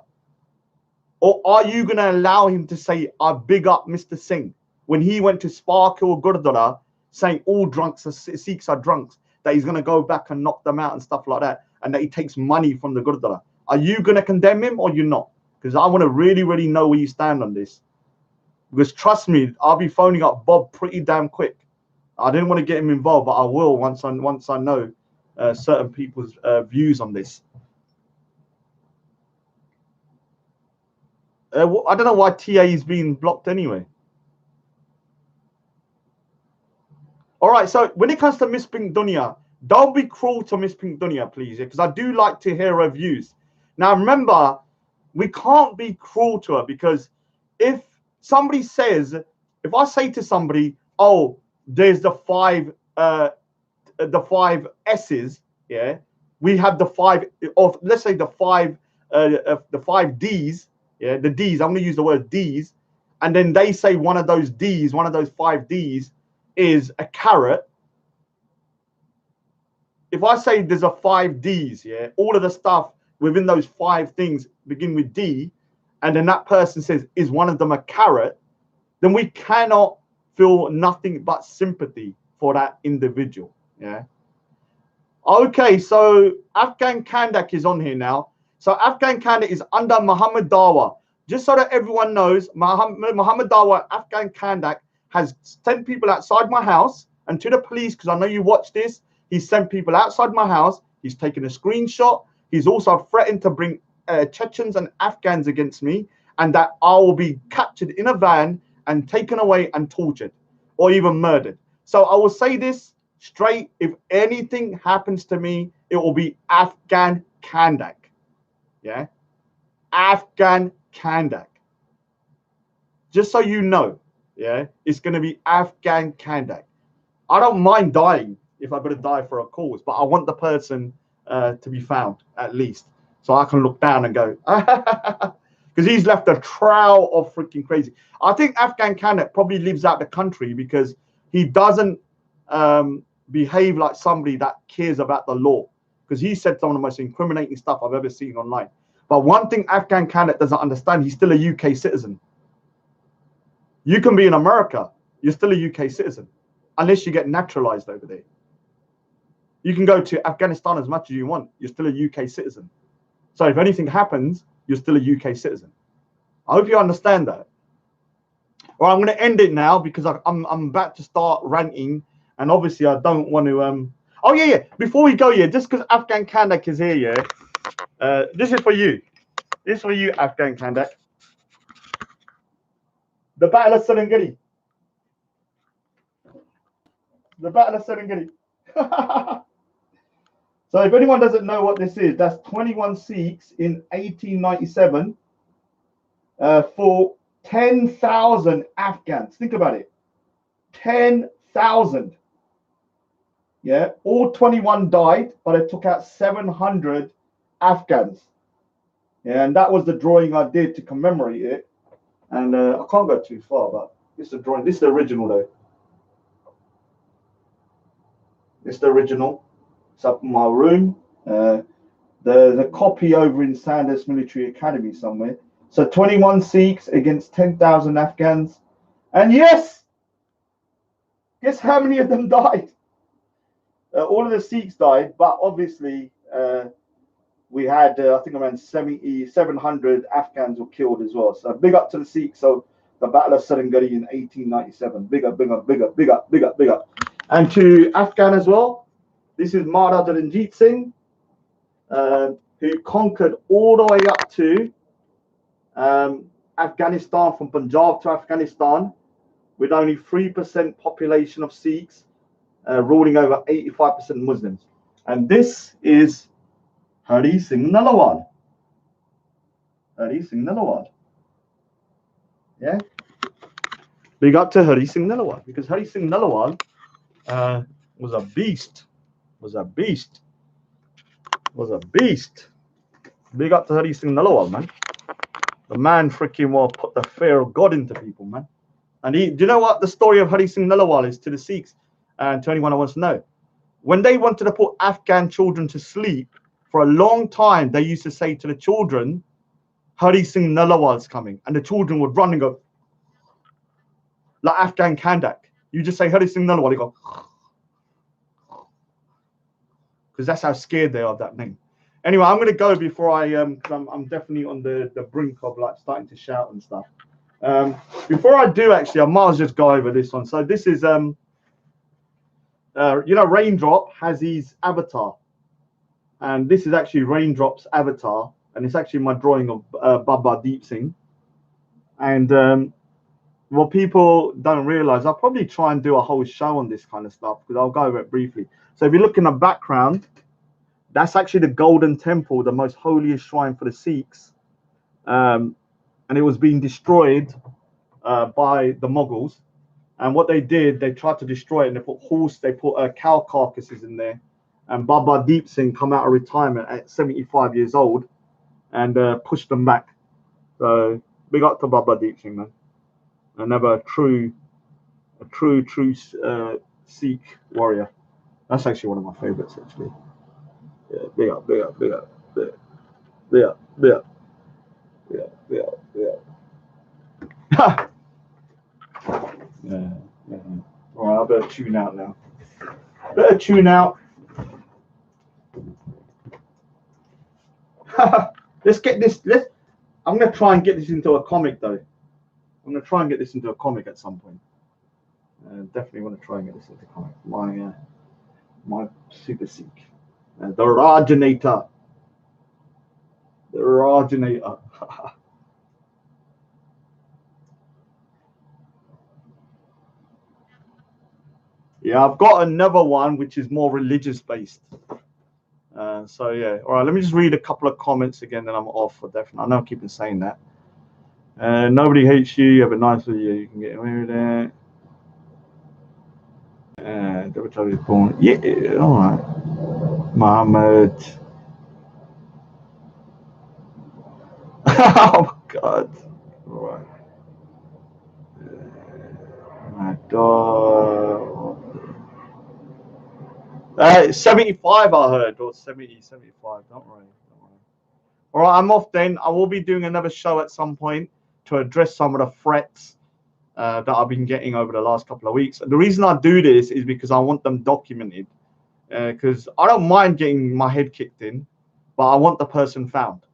Or are you going to allow him to say, I big up Mr. Singh, when he went to Sparkle Gurdwara saying all drunks are Sikhs are drunks, that he's going to go back and knock them out and stuff like that, and that he takes money from the Gurdwara? Are you going to condemn him or you not? Because I want to really, really know where you stand on this. Because trust me, I'll be phoning up Bob pretty damn quick. I didn't want to get him involved, but I will once I know certain people's views on this. I don't know why TA is being blocked anyway. All right, so when it comes to Miss Pink Dunya, don't be cruel to Miss Pink Dunya, please, because I do like to hear her views. Now, remember, we can't be cruel to her, because if somebody says, if I say to somebody, oh, there's the five S's, yeah, we have the five of, let's say the five D's, yeah, the D's, I'm going to use the word D's, and then they say one of those D's, one of those five D's is a carrot. If I say there's a five D's, yeah, all of the stuff within those five things begin with D, and then that person says, is one of them a carrot, then we cannot feel nothing but sympathy for that individual. Yeah. Okay, so Afghan Kandak is on here now. So Afghan Kandak is under Muhammad Dawa. Just so that everyone knows, Muhammad Dawa, Afghan Kandak, has sent people outside my house and to the police, because I know you watch this. He's sent people outside my house. He's taken a screenshot. He's also threatened to bring Chechens and Afghans against me, and that I will be captured in a van and taken away and tortured or even murdered. So I will say this straight: if anything happens to me, it will be Afghan Kandak. Yeah, Afghan Kandak. Just so you know, yeah, it's going to be Afghan Kandak. I don't mind dying if I've got to die for a cause, but I want the person to be found at least, so I can look down and go, because he's left a trail of freaking crazy. I think Afghan Kandak probably lives out the country because he doesn't behave like somebody that cares about the law, because he said some of the most incriminating stuff I've ever seen online. But one thing Afghan Kandak doesn't understand, he's still a UK citizen. You can be in America, you're still a UK citizen, unless you get naturalized over there. You can go to Afghanistan as much as you want, you're still a UK citizen. So if anything happens, you're still a UK citizen. I hope you understand that. Well, I'm going to end it now because I'm about to start ranting, and obviously I don't want to. Oh yeah. Before we go, yeah, just because Afghan Kandak is here, yeah. This is for you. This is for you, Afghan Kandak. The Battle of Serengeti. The Battle of Serengeti. So if anyone doesn't know what this is, that's 21 Sikhs in 1897 for 10,000 Afghans. Think about it. 10,000. Yeah, all 21 died, but it took out 700 Afghans. Yeah, and that was the drawing I did to commemorate it. And I can't go too far, but this is the drawing. This is the original, though. This is the original. It's up in my room. There's a copy over in Sandhurst Military Academy somewhere. So 21 Sikhs against 10,000 Afghans. And yes, guess how many of them died? All of the Sikhs died, but obviously we had, I think, around 700 Afghans were killed as well. So big up to the Sikhs. So the Battle of Serengeti in 1897. Big up. And to Afghan as well. This is Maharaja Ranjit Singh, who conquered all the way up to Afghanistan, from Punjab to Afghanistan, with only 3% population of Sikhs, ruling over 85% Muslims. And this is Hari Singh Nalawal. Hari Singh Nilawal. Yeah. Big up to Hari Singh Nilawal, because Hari Singh Nilawal was a beast. Was a beast. Was a beast. Big up to Hari Singh Nilawal, man. The man freaking well put the fear of God into people, man. And do you know what the story of Hari Singh Nilawal is to the Sikhs and to anyone who wants to know? When they wanted to put Afghan children to sleep, for a long time, they used to say to the children, Hari Singh Nilawal's coming. And the children would run and go, like Afghan Kandak. You just say Hari Singh Nilawal, they go, because that's how scared they are of that name. Anyway, I'm going to go before I, because I'm definitely on the brink of like starting to shout and stuff. Before I do, actually, I might as well just go over this one. So this is, you know, Raindrop has his avatar. And this is actually Raindrop's avatar. And it's actually my drawing of Baba Deep Singh. And what people don't realize, I'll probably try and do a whole show on this kind of stuff, because I'll go over it briefly. So if you look in the background, that's actually the Golden Temple, the most holiest shrine for the Sikhs. And it was being destroyed by the Mughals. And what they did, they tried to destroy it, and they put cow carcasses in there. And Baba Deep Singh come out of retirement at 75 years old and pushed them back. So big up to Baba Deep Singh, man. Another true Sikh warrior. That's actually one of my favorites, actually. Yeah, big up. Yeah. All right, I better tune out now. Better tune out. Let's get this. I'm gonna try and get this into a comic, though. I'm gonna try and get this into a comic at some point. Definitely want to try and get this into a comic. My Super Sikh, the Rajanator. The Rajanator. Yeah, I've got another one which is more religious based. So yeah, all right. Let me just read a couple of comments again, then I'm off for definitely. I know I keep on saying that. Nobody hates you. You have a nice year. You can get away with that. Double trouble is born. Yeah, all right. Muhammad. Oh my God. All right. My God. 75 I heard, or 70, 75. Don't worry. All right, I'm off then. I will be doing another show at some point to address some of the threats that I've been getting over the last couple of weeks. The reason I do this is because I want them documented. Because I don't mind getting my head kicked in, but I want the person found.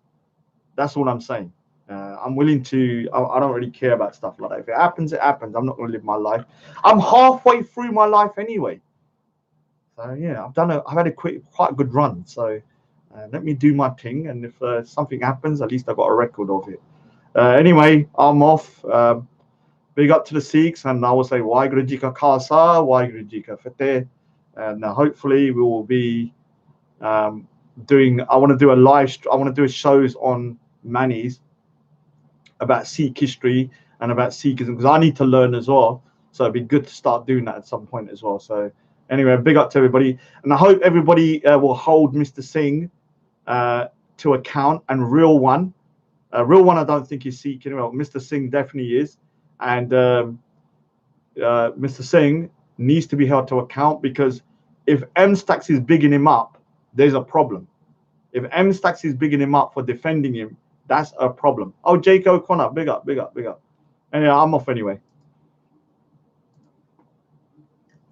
That's all I'm saying. I'm willing to. I don't really care about stuff like that. If it happens, it happens. I'm not going to live my life. I'm halfway through my life anyway. So yeah, I've had a quite good run. So let me do my thing, and if something happens, at least I've got a record of it. Anyway, I'm off. Big up to the Sikhs, and I will say Waheguru Ji Ka Khalsa, Waheguru Ji Ka Fateh, and hopefully we will be doing. I want to do I want to do shows on Manis about Sikh history and about Sikhism, because I need to learn as well. So it'd be good to start doing that at some point as well. So anyway, big up to everybody, and I hope everybody will hold Mr. Singh to account. And real one, I don't think he's Sikh anyway. Mr. Singh definitely is, and Mr. Singh needs to be held to account, because if M-Stax is bigging him up, there's a problem. If M-Stax is bigging him up for defending him, that's a problem. Oh, Jake O'Connor, big up. Anyway, I'm off anyway.